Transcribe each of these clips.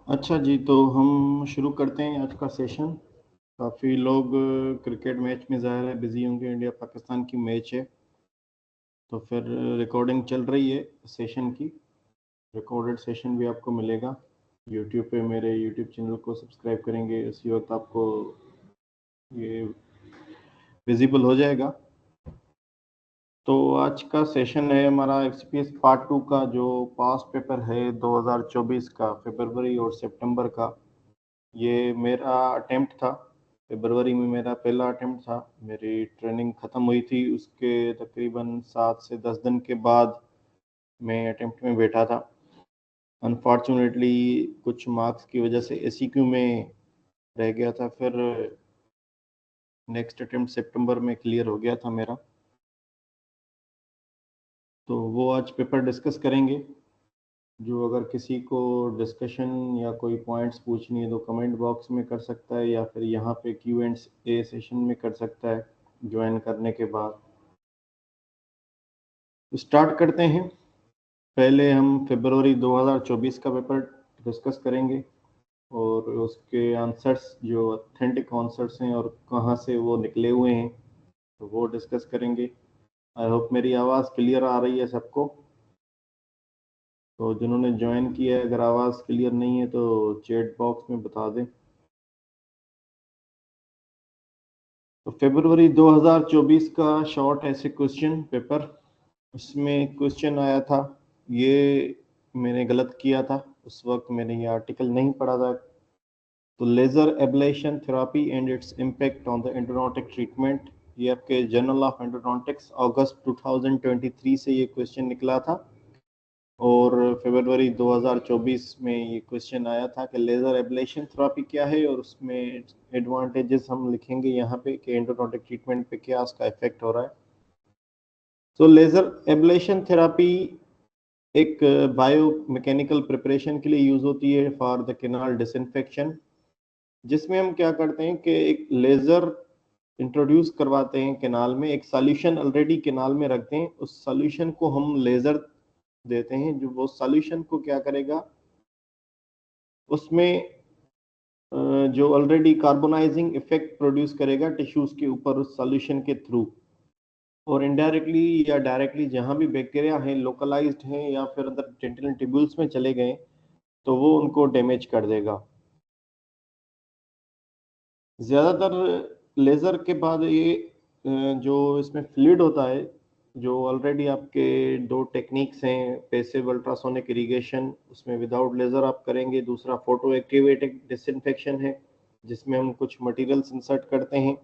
अच्छा जी, तो हम शुरू करते हैं आज का सेशन। काफ़ी लोग क्रिकेट मैच में ज़ाहिर है बिज़ी होंगे, इंडिया पाकिस्तान की मैच है, तो फिर रिकॉर्डिंग चल रही है सेशन की। रिकॉर्डेड सेशन भी आपको मिलेगा यूट्यूब पे। मेरे यूट्यूब चैनल को सब्सक्राइब करेंगे उसी वक्त आपको ये विजिबल हो जाएगा। तो आज का सेशन है हमारा एक्सपीएस पार्ट 2 का, जो पास्ट पेपर है 2024 का, फरवरी और सितंबर का। ये मेरा अटेम्प्ट था, फरवरी में मेरा पहला अटेम्प्ट था। मेरी ट्रेनिंग ख़त्म हुई थी, उसके तकरीबन 7 से 10 दिन के बाद मैं अटेम्प्ट में बैठा था। अनफॉर्चुनेटली कुछ मार्क्स की वजह से एसीक्यू में रह गया था, फिर नेक्स्ट अटेम्प्ट सितंबर में क्लियर हो गया था मेरा। तो वो आज पेपर डिस्कस करेंगे। जो अगर किसी को डिस्कशन या कोई पॉइंट्स पूछनी है तो कमेंट बॉक्स में कर सकता है, या फिर यहाँ पे क्यू एंड ए सेशन में कर सकता है ज्वाइन करने के बाद। स्टार्ट करते हैं। पहले हम फरवरी 2024 का पेपर डिस्कस करेंगे और उसके आंसर्स जो ऑथेंटिक आंसर्स हैं और कहाँ से वो निकले हुए हैं तो वो डिस्कस करेंगे। आई होप मेरी आवाज़ क्लियर आ रही है सबको। तो जिन्होंने ज्वाइन किया है, अगर आवाज़ क्लियर नहीं है तो चैट बॉक्स में बता दें। तो फरवरी 2024 का शॉर्ट ऐसे क्वेश्चन पेपर, उसमें क्वेश्चन आया था, ये मैंने गलत किया था, उस वक्त मैंने ये आर्टिकल नहीं पढ़ा था। तो laser ablation therapy and its impact on the endodontic treatment, ये आपके जर्नल ऑफ एंडोनोटिक्स अगस्त 2023 से ये क्वेश्चन निकला था। और फरवरी 2024 में ये क्वेश्चन आया था कि लेज़र एब्लेशन थेरेपी क्या है, और उसमें एडवांटेजेस हम लिखेंगे यहाँ पे कि एंडोनोटिक ट्रीटमेंट पे क्या उसका इफेक्ट हो रहा है। तो लेज़र एब्लेशन थेरेपी एक बायो मैकेनिकल प्रिपरेशन के लिए यूज़ होती है फॉर द केनाल डिसइंफेक्शन, जिसमें हम क्या करते हैं कि एक लेज़र इंट्रोड्यूस करवाते हैं केनाल में, एक सॉल्यूशन ऑलरेडी केनाल में रखते हैं, उस सॉल्यूशन को हम लेज़र देते हैं, जो वो सॉल्यूशन को क्या करेगा, उसमें जो ऑलरेडी कार्बोनाइजिंग इफेक्ट प्रोड्यूस करेगा टिश्यूज के ऊपर उस सॉल्यूशन के थ्रू, और इनडायरेक्टली या डायरेक्टली जहां भी बैक्टीरिया हैं, लोकलाइज्ड हैं या फिर अंदर डेंटल ट्यूब्यूल्स में चले गए, तो वो उनको डैमेज कर देगा। ज़्यादातर लेज़र के बाद ये जो इसमें फ्लूइड होता है, जो ऑलरेडी आपके दो टेक्निक्स हैं, पैसिव अल्ट्रासोनिक इरिगेशन, उसमें विदाउट लेज़र आप करेंगे, दूसरा फोटो एक्टिवेटेड डिसइंफेक्शन है जिसमें हम कुछ मटेरियल्स इंसर्ट करते हैं,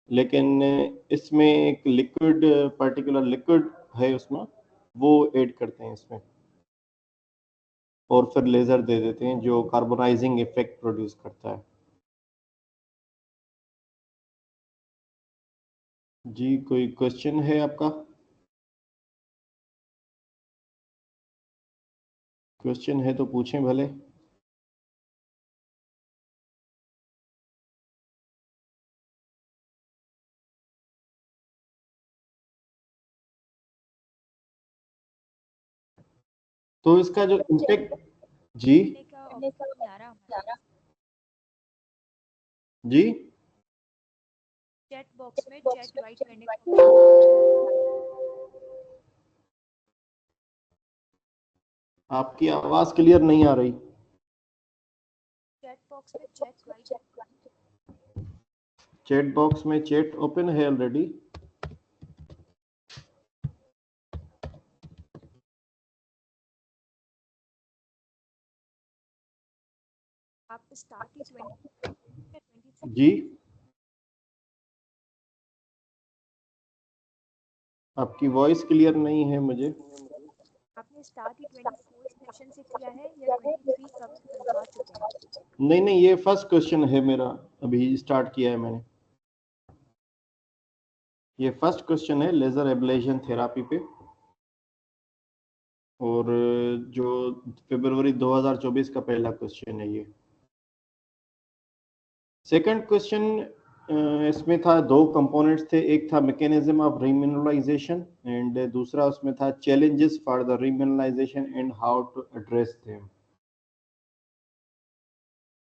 लेकिन इसमें एक लिक्विड, पर्टिकुलर लिक्विड है उसमें, वो ऐड करते हैं इसमें, और फिर लेज़र दे देते हैं जो कार्बोनाइजिंग इफेक्ट प्रोड्यूस करता है। जी, कोई क्वेश्चन है आपका? क्वेश्चन है तो पूछें भले। तो इसका जो इम्पैक्ट, जी करने का ऑप्शन नहीं आ रहा हमारे जी, चैट बॉक्स में चैट राइट करने का ऑप्शन नहीं आ रहा। आपकी आवाज क्लियर नहीं आ रही। चैट बॉक्स में चैट राइट, चैट बॉक्स में चैट ओपन है ऑलरेडी। आप स्टार्ट ही 23 जी, आपकी वॉइस क्लियर नहीं है मुझे। आपने स्टार्ट ही 24 सेशन से किया है या 23 का करवा चुके हैं? नहीं नहीं, ये फर्स्ट क्वेश्चन है मेरा, अभी स्टार्ट किया है मैंने। ये फर्स्ट क्वेश्चन है लेजर एब्लेशन थेरापी पे, और जो फरवरी 2024 का पहला क्वेश्चन है ये। सेकंड क्वेश्चन, इसमें था, दो कंपोनेंट्स थे, एक था मैकेनिज्म ऑफ रीमिनरलाइजेशन एंड दूसरा उसमें था challenges for the remineralisation and how to address them.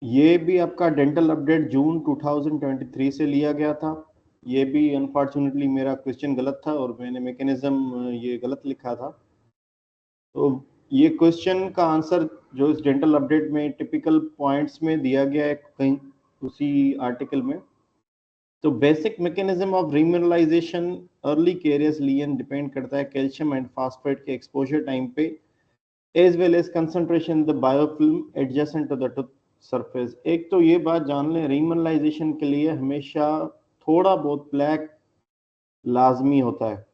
ये भी आपका डेंटल अपडेट जून 2023 से लिया गया था। ये भी अनफॉर्चुनेटली मेरा क्वेश्चन गलत था और मैंने मैकेनिज्म ये गलत लिखा था। तो ये क्वेश्चन का आंसर जो इस डेंटल अपडेट में टिपिकल पॉइंट्स में दिया गया है कहीं उसी आर्टिकल में। तो basic mechanism of remineralisation early carious lesion depend करता है कैल्शियम एंड फास्फेट के एक्सपोजर टाइम पे as well as concentration the biofilm adjacent to the tooth surface. एक तो ये बात जान लें, रीमिनरलाइजेशन के लिए हमेशा थोड़ा बहुत प्लैक लाजमी होता है।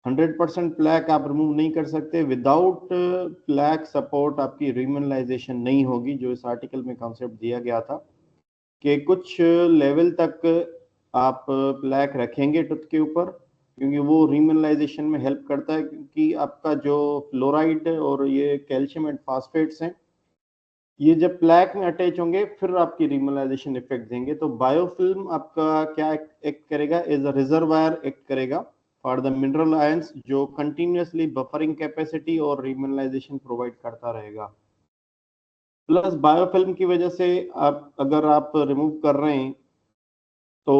100% प्लैक आप रिमूव नहीं कर सकते। विदाउट प्लैक सपोर्ट आपकी रीमिनरलाइजेशन नहीं होगी। जो इस आर्टिकल में कॉन्सेप्ट दिया गया था कि कुछ लेवल तक आप प्लैक रखेंगे टूथ के ऊपर, क्योंकि वो रीमिनरलाइजेशन में हेल्प करता है, क्योंकि आपका जो फ्लोराइड और ये कैल्शियम एंड फास्फेट्स हैं, ये जब प्लैक में अटैच होंगे फिर आपकी रीमिनरलाइजेशन इफेक्ट देंगे। तो बायोफिल्म आपका क्या एक्ट करेगा, एज अ रिजर्वायर एक्ट करेगा फॉर द मिनरल आयंस, जो कंटिन्यूअसली बफरिंग कैपेसिटी और रीमिनरलाइजेशन प्रोवाइड करता रहेगा। प्लस बायोफिल्म की वजह से अगर आप रिमूव कर रहे हैं तो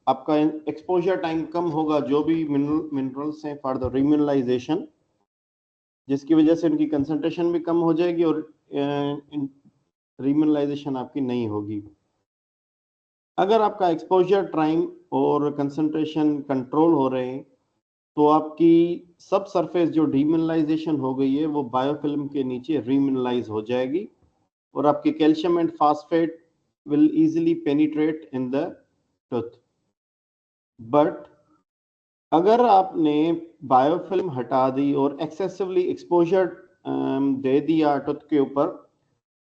आपका एक्सपोजर टाइम कम होगा जो भी मिनरल्स हैं फॉर द रीमिनरलाइजेशन, जिसकी वजह से उनकी कंसंट्रेशन भी कम हो जाएगी और रीमिनरलाइजेशन आपकी नहीं होगी। अगर आपका एक्सपोजर टाइम और कंसंट्रेशन कंट्रोल हो रहे हैं तो आपकी सब सरफेस जो डीमिनरलाइजेशन हो गई है वो बायोफिल्म के नीचे रीमिनरलाइज हो जाएगी और आपके calcium and phosphate will easily penetrate in the tooth. But अगर आपने बायोफिल्म हटा दी और एक्सेसिवली एक्सपोजर दे दिया टूथ के ऊपर,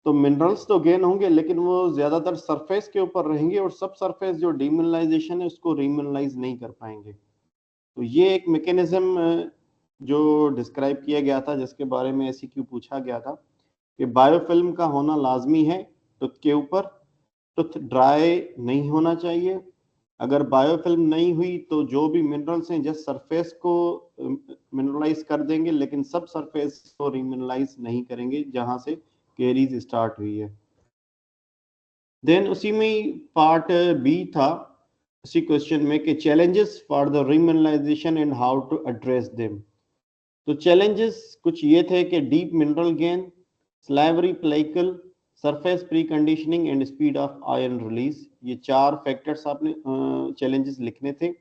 तो मिनरल्स तो गेन होंगे लेकिन वो ज्यादातर सरफेस के ऊपर रहेंगे और सब सरफेस जो डीमिनरलाइजेशन है उसको रीमिनरलाइज नहीं कर पाएंगे। तो ये एक मैकेनिज्म जो डिस्क्राइब किया गया था, जिसके बारे में एससीक्यू पूछा गया था कि बायोफिल्म का होना लाजमी है टूथ के ऊपर। टूथ ड्राई नहीं होना चाहिए। अगर बायोफिल्म नहीं हुई तो जो भी मिनरल्स हैं जस्ट सरफेस को मिनरलाइज कर देंगे, लेकिन सब सरफेस को रिमिनरलाइज नहीं करेंगे जहां से केरीज स्टार्ट हुई है। देन उसी में पार्ट बी था उसी क्वेश्चन में कि challenges for the remineralisation and how to address them. तो चैलेंजेस कुछ ये थे कि deep mineral gain, salivary pellicle, surface pre conditioning and speed of ion release. ये 4 फैक्टर्स आपने चैलेंजेस लिखने थे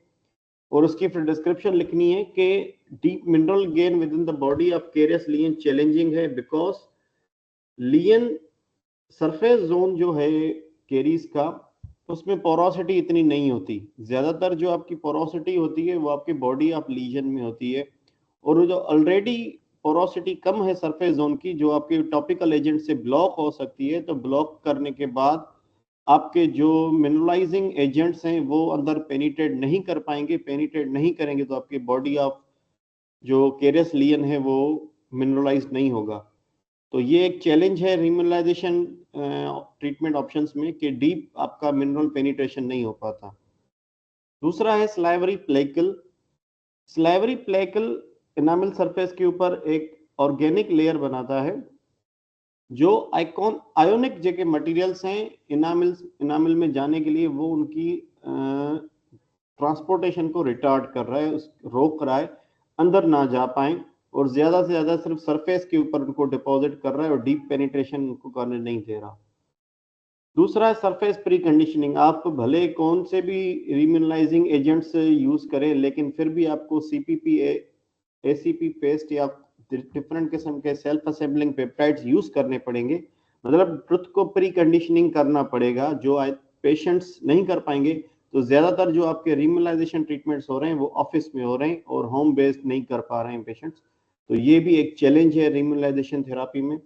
और उसकी फिर डिस्क्रिप्शन लिखनी है कि deep mineral gain within the body of carious lesion challenging है बिकॉज लियन सरफेस जोन जो है केरीज का, उसमें पोरोसिटी इतनी नहीं होती। ज्यादातर जो आपकी पोरोसिटी होती है वो आपके बॉडी ऑफ लीजन में होती है और जो ऑलरेडी पोरोसिटी कम है सरफेस जोन की, जो आपके टॉपिकल एजेंट से ब्लॉक हो सकती है, तो ब्लॉक करने के बाद आपके जो मिनरलाइजिंग एजेंट्स हैं वो अंदर पेनिट्रेट नहीं कर पाएंगे। पेनिट्रेट नहीं करेंगे तो आपकी बॉडी ऑफ जो केरियस लियन है वो मिनरलाइज नहीं होगा। तो ये एक चैलेंज है रीमिनरलाइजेशन ट्रीटमेंट ऑप्शंस में कि डीप आपका मिनरल पेनिट्रेशन नहीं हो पाता। दूसरा है स्लाइवरी प्लेकल। स्लाइवरी प्लेकल एनामल सरफेस के ऊपर एक ऑर्गेनिक लेयर बनाता है जो आयोनिक जगह मटेरियल्स हैं इनामल में जाने के लिए, वो उनकी ट्रांसपोर्टेशन को रिटार्ड कर रहा है, रोक रहा है, अंदर ना जा पाए और ज्यादा से ज्यादा सिर्फ सरफेस के ऊपर उनको डिपॉजिट कर रहा है और डीप पेनिट्रेशन उनको करने नहीं दे रहा। दूसरा है सरफेस प्री कंडीशनिंग। आप भले कौन से भी रीमिनरलाइजिंग एजेंट्स यूज करें लेकिन फिर भी आपको सीपीपी एसीपी पेस्ट या डिफरेंट किस्म के सेल्फ असेंबलिंग पेप्टाइड्स यूज करने पड़ेंगे। मतलब ट्रुथ को प्री कंडीशनिंग करना पड़ेगा जो पेशेंट्स नहीं कर पाएंगे। तो ज्यादातर जो आपके रीमिनरलाइजेशन ट्रीटमेंट्स हो रहे हैं वो ऑफिस में हो रहे हैं और होम बेस्ड नहीं कर पा रहे हैं पेशेंट्स। तो ये भी एक चैलेंज है रीमिनरलाइजेशन थेरापी में।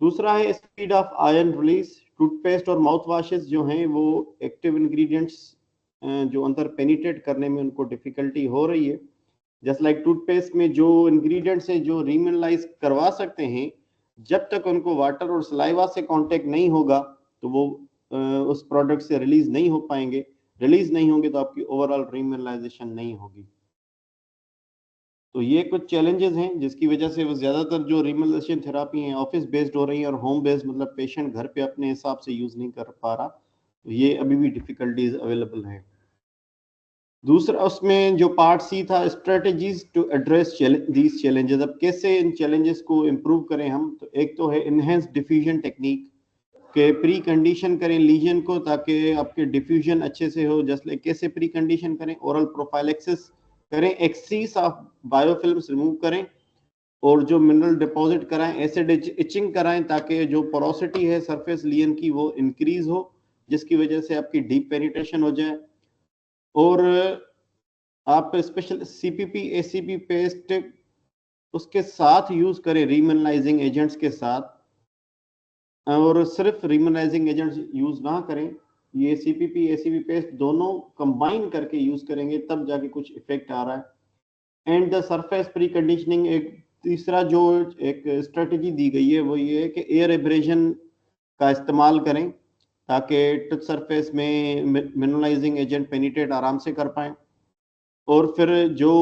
दूसरा है speed of ion release. Toothpaste और माउथ वॉशेस जो हैं वो एक्टिव इंग्रेडिएंट्स जो अंदर पेनिट्रेट करने में उनको डिफिकल्टी हो रही है। जस्ट लाइक टूथपेस्ट में जो इंग्रेडिएंट्स हैं जो रीमिनरलाइज करवा सकते हैं, जब तक उनको वाटर और सलाइवा से कांटेक्ट नहीं होगा तो वो उस प्रोडक्ट से रिलीज नहीं हो पाएंगे। रिलीज नहीं होंगे तो आपकी ओवरऑल रीमिनरलाइजेशन नहीं होगी। तो ये कुछ चैलेंजेस हैं जिसकी वजह से वो ज़्यादातर जो रिमोलेशन थेरापी हैं ऑफिस बेस्ड हो रही हैं और होम बेस्ड, मतलब पेशेंट घर पे अपने हिसाब से यूज़ नहीं कर पा रहा, तो ये अभी भी डिफ़िकल्टीज़ अवेलेबल हैं। दूसरा उसमें जो पार्ट सी था, strategies to address these challenges. अब कैसे इन चैलेंजेस को इम्प्रूव करें हम, तो एक तो है इनहेंस डिफ्यूजन टेक्निक के प्री कंडीशन करें लीजन को ताकि आपके डिफ्यूजन अच्छे से हो। जस्ट लाइक कैसे प्री कंडीशन करें, ओरल प्रोफाइलेक्सिस करें, एक्सीस ऑफ बायोफिल्म्स रिमूव करें और जो मिनरल डिपॉजिट कराएं, एसिड इचिंग कराएं ताकि जो पोरोसिटी है सरफेस लीजन की वो इंक्रीज हो, जिसकी वजह से आपकी डीप पेनिट्रेशन हो जाए। और आप स्पेशल सीपीपी एसीपी पेस्ट उसके साथ यूज करें रीमिनलाइजिंग एजेंट्स के साथ, और सिर्फ रीमिनलाइजिंग एजेंट्स यूज ना करें, ये सीपीपी एसीपी पेस्ट दोनों कंबाइन करके यूज करेंगे तब जाके कुछ इफेक्ट आ रहा है। And the surface pre conditioning, एक तीसरा जो एक स्ट्रेटजी दी गई है वो ये है कि एयर एब्रेजन का इस्तेमाल करें ताकि टच सरफेस में मिनरलाइजिंग एजेंट पेनिट्रेट आराम से कर पाएं। और फिर जो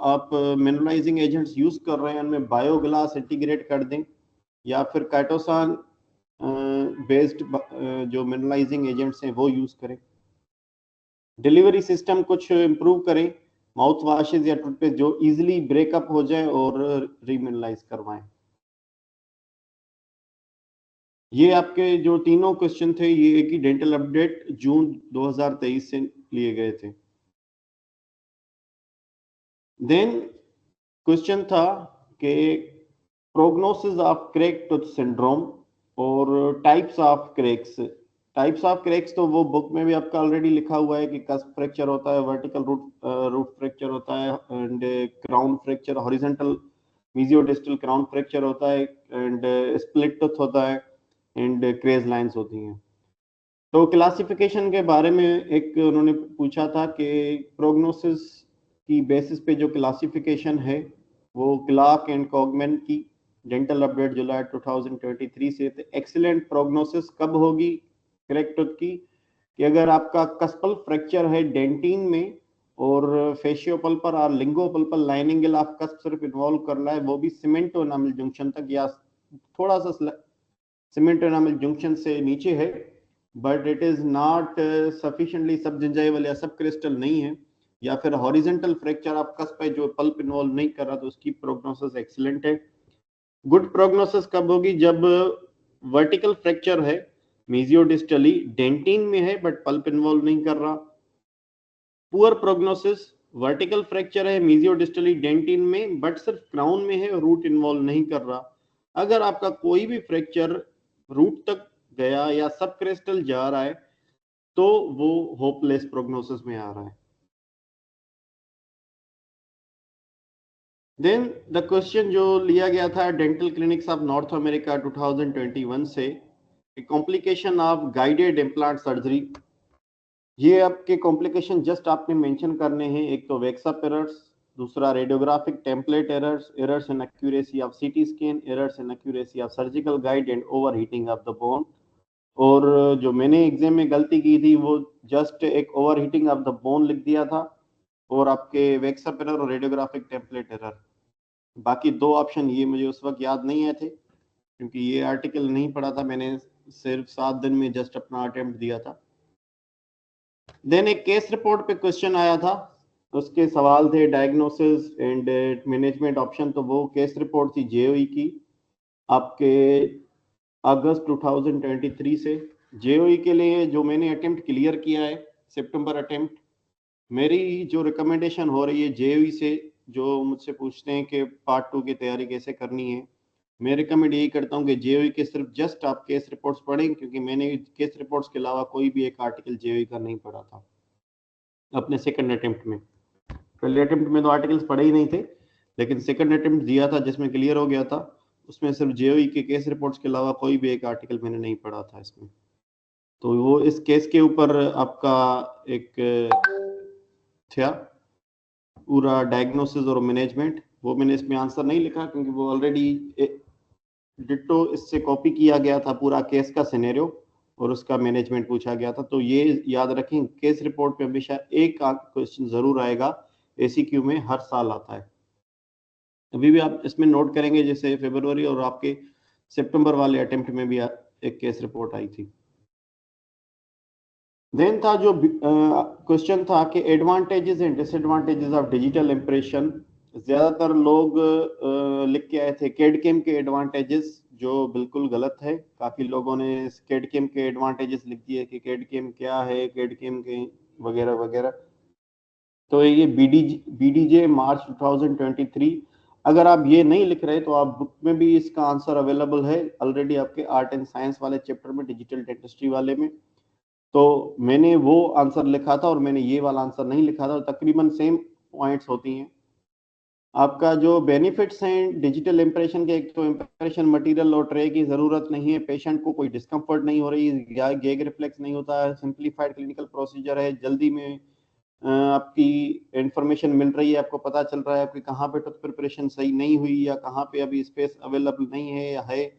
आप मिनरलाइजिंग एजेंट्स यूज कर रहे हैं उनमें बायोग्लास इंटीग्रेट कर दें या फिर काइटोसान बेस्ड जो मिनरलाइजिंग एजेंट्स हैं वो यूज करें। डिलीवरी सिस्टम कुछ इम्प्रूव करें, माउथ वॉशेज या टूथपेस्ट जो इजीली ब्रेकअप हो जाए और रीमिनलाइज करवाएं। ये आपके जो तीनों क्वेश्चन थे ये एक ही डेंटल अपडेट जून 2023 से लिए गए थे। देन क्वेश्चन था कि prognosis of crack tooth syndrome और types of cracks. Types of cracks तो वो बुक में भी आपका ऑलरेडी लिखा हुआ है कि कस्प फ्रैक्चर होता है, वर्टिकल रूट फ्रैक्चर होता है and crown fracture, horizontal mesiodistal crown fracture होता है एंड स्प्लिट टूथ होता है एंड क्रेज लाइंस होती हैं। तो क्लासिफिकेशन के बारे में एक उन्होंने पूछा था कि प्रोग्नोसिस की बेसिस पे जो क्लासिफिकेशन है वो क्लार्क एंड कॉगमैन की डेंटल अपडेट जुलाई 2023 से। एक्सीलेंट प्रोग्नोसिस कब होगी क्रैक टूथ की, कि अगर आपका कस्पल फ्रैक्चर है डेंटिन में और फेशियोपल्पर और लिंगोपल्पल लाइनिंगल ऑफ कस्प सिर्फ इन्वॉल्व कर रहा है, वो भी सीमेंट एनामल जंक्शन तक या थोड़ा सा सीमेंट एनामल जंक्शन से नीचे है, but it is not sufficiently सब जिंजाइवल या सब क्रिस्टल नहीं है, या फिर हॉरिजॉन्टल फ्रैक्चर ऑफ कस्प है जो पल्प इन्वॉल्व नहीं कर रहा, तो उसकी प्रोग्नोसिस एक्सीलेंट है। गुड प्रोग्नोसिस कब होगी, जब वर्टिकल फ्रैक्चर है मेजियोडिस्टली डेंटिन में है बट पल्प इन्वॉल्व नहीं कर रहा। पुअर प्रोग्नोसिस, वर्टिकल फ्रैक्चर है मेजियोडिस्टली डेंटिन में बट सिर्फ क्राउन में है, रूट इन्वॉल्व नहीं कर रहा। अगर आपका कोई भी फ्रैक्चर रूट तक गया या सब क्रिस्टल जा रहा है तो वो होपलेस प्रोग्नोसिस में आ रहा है। देन द क्वेश्चन जो लिया गया था dental clinics of north America 2021 से, complication of guided implant surgery. ये आपके कॉम्प्लिकेशन जस्ट आपने मेंशन करने हैं, एक तो वेक्सअप एरर्स, दूसरा radiographic template errors, errors in accuracy of CT scan, errors in accuracy of surgical guide and over heating of the bone. और जो मैंने एग्जाम में गलती की थी वो जस्ट एक over heating of the bone लिख दिया था और आपके वेक्सअप एरर और रेडियोग्राफिक टेम्पलेट एरर। बाकी दो ऑप्शन ये मुझे उस वक्त याद नहीं आए थे क्योंकि ये आर्टिकल नहीं पढ़ा था मैंने, सिर्फ 7 दिन में जस्ट अपना अटेम्प्ट दिया था। देन एक केस रिपोर्ट पे क्वेश्चन आया था, उसके सवाल थे डायग्नोसिस एंड मैनेजमेंट ऑप्शन, तो वो केस रिपोर्ट थी जेओई की आपके अगस्त 2023 से। जेओई के लिए जो मैंने अटेम्प्ट क्लियर किया है सितंबर अटेम्प्ट, मेरी जो रिकमेंडेशन हो रही है जेओई से, जो मुझसे पूछते हैं कि पार्ट 2 की तैयारी कैसे करनी है, मैं रिकमेंड यही करता हूँ कि जेओई के सिर्फ जस्ट आप केस रिपोर्ट्स पढ़ें, क्योंकि मैंने केस रिपोर्ट्स के अलावा कोई भी एक आर्टिकल जेओई का नहीं पढ़ा था अपने सेकंड अटेम्प्ट में। पहले अटेम्प्ट में तो आर्टिकल्स पढ़े ही नहीं थे, लेकिन सेकंड अटेम्प्ट दिया था जिसमें क्लियर हो गया था, उसमें सिर्फ जेओई के केस रिपोर्ट्स के अलावा कोई भी एक आर्टिकल मैंने नहीं पढ़ा था इसमें। तो वो इस केस के ऊपर आपका एक था पूरा डायग्नोसिस और मैनेजमेंट, वो मैंने इसमें आंसर नहीं लिखा क्योंकि वो ऑलरेडी डिट्टो इससे कॉपी किया गया था पूरा केस का सिनेरियो और उसका मैनेजमेंट पूछा गया था। तो ये याद रखें केस रिपोर्ट पे हमेशा एक क्वेश्चन जरूर आएगा, एसीक्यू में हर साल आता है। अभी भी आप इसमें नोट करेंगे जैसे फरवरी और आपके सितंबर वाले अटेम्प्ट में भी एक केस रिपोर्ट आई थी। देन था जो क्वेश्चन था कि advantages and disadvantages of digital impression. ज्यादातर लोग लिख के आए थे कैडकेम के एडवांटेजेस, जो बिल्कुल गलत है। काफी लोगों ने कैडकेम के एडवांटेजेस लिख दिए कि कैडकेम क्या है, कैडकेम के वगैरह वगैरह। तो ये बीडीजे मार्च 2023। अगर आप ये नहीं लिख रहे तो आप बुक में भी इसका आंसर अवेलेबल है ऑलरेडी आपके आर्ट एंड साइंस वाले चैप्टर में, डिजिटल डेंटिस्ट्री वाले में। तो मैंने वो आंसर लिखा था और मैंने ये वाला आंसर नहीं लिखा था, तकरीबन सेम पॉइंट्स होती हैं। आपका जो बेनिफिट्स हैं डिजिटल इंप्रेशन के, एक तो इंप्रेशन मटेरियल और ट्रे की जरूरत नहीं है, पेशेंट को कोई डिस्कम्फर्ट नहीं हो रही, गैग रिफ्लेक्स नहीं होता है, सिंप्लीफाइड क्लिनिकल प्रोसीजर है, जल्दी में आपकी इंफॉर्मेशन मिल रही है, आपको पता चल रहा है आपकी कहाँ पे टूथ प्रिपरेशन सही नहीं हुई या कहाँ पे अभी स्पेस अवेलेबल नहीं है या है,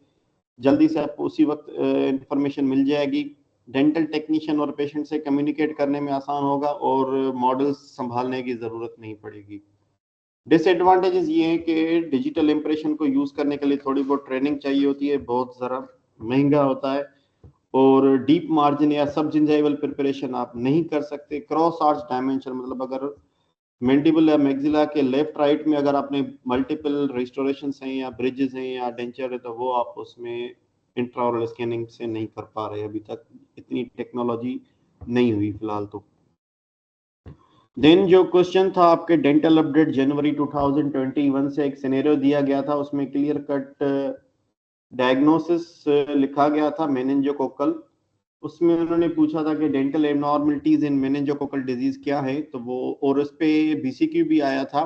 जल्दी से आपको उसी वक्त इंफॉर्मेशन मिल जाएगी। डेंटल टेक्नीशियन और पेशेंट से कम्युनिकेट करने में आसान होगा और मॉडल्स संभालने की जरूरत नहीं पड़ेगी। डिसएडवांटेजेस ये हैं कि डिजिटल इंप्रेशन को यूज करने के लिए थोड़ी बहुत ट्रेनिंग चाहिए होती है, बहुत जरा महंगा होता है, और डीप मार्जिन या सब जिंजाइवल प्रिपरेशन आप नहीं कर सकते। क्रॉस आर्च डायमेंशन मतलब अगर मैंडिबल या मैक्सिला के लेफ्ट राइट में अगर आपने मल्टीपल रिस्टोरेशन हैं या ब्रिजेस हैं या डेंचर है, तो वो आप उसमें इंट्राओरल स्कैनिंग से नहीं कर पा रहे, अभी तक इतनी टेक्नोलॉजी नहीं हुई फिलहाल। तो देन जो क्वेश्चन था आपके डेंटल अपडेट जनवरी 2021 से एक सिनेरियो दिया गया था, उसमें क्लियर कट डायग्नोसिस लिखा गया था मेनिंजोकोकल। उसमें उन्होंने पूछा था कि डेंटल एबनॉर्मलिटीज इन मेनिंजोकोकल डिजीज क्या है, तो वो, और उस पे बीसीक्यू भी आया था,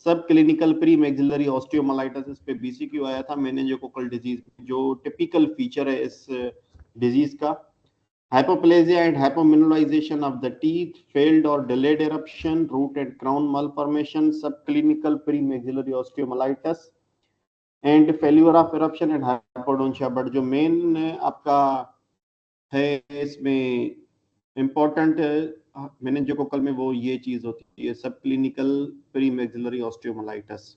सब क्लिनिकल प्री मैक्सिलरी ऑस्टियोमाइलाइटिस, इस पे बीसीक्यू आया था मेनिंजोकोकल डिजीज, जो टिपिकल फीचर है इस डिजीज का। Hypoplasia and hypomineralization of the teeth, failed or delayed eruption, root and crown malformation, subclinical premaxillary osteomyelitis, and failure of eruption and hypodontia। But जो main आपका है इसमें इम्पोर्टेंट मेनिंजोकोकल में, वो ये चीज होती है सबक्लिनिकल प्रीमैक्सिलरी ऑस्टियोमाइलाइटिस।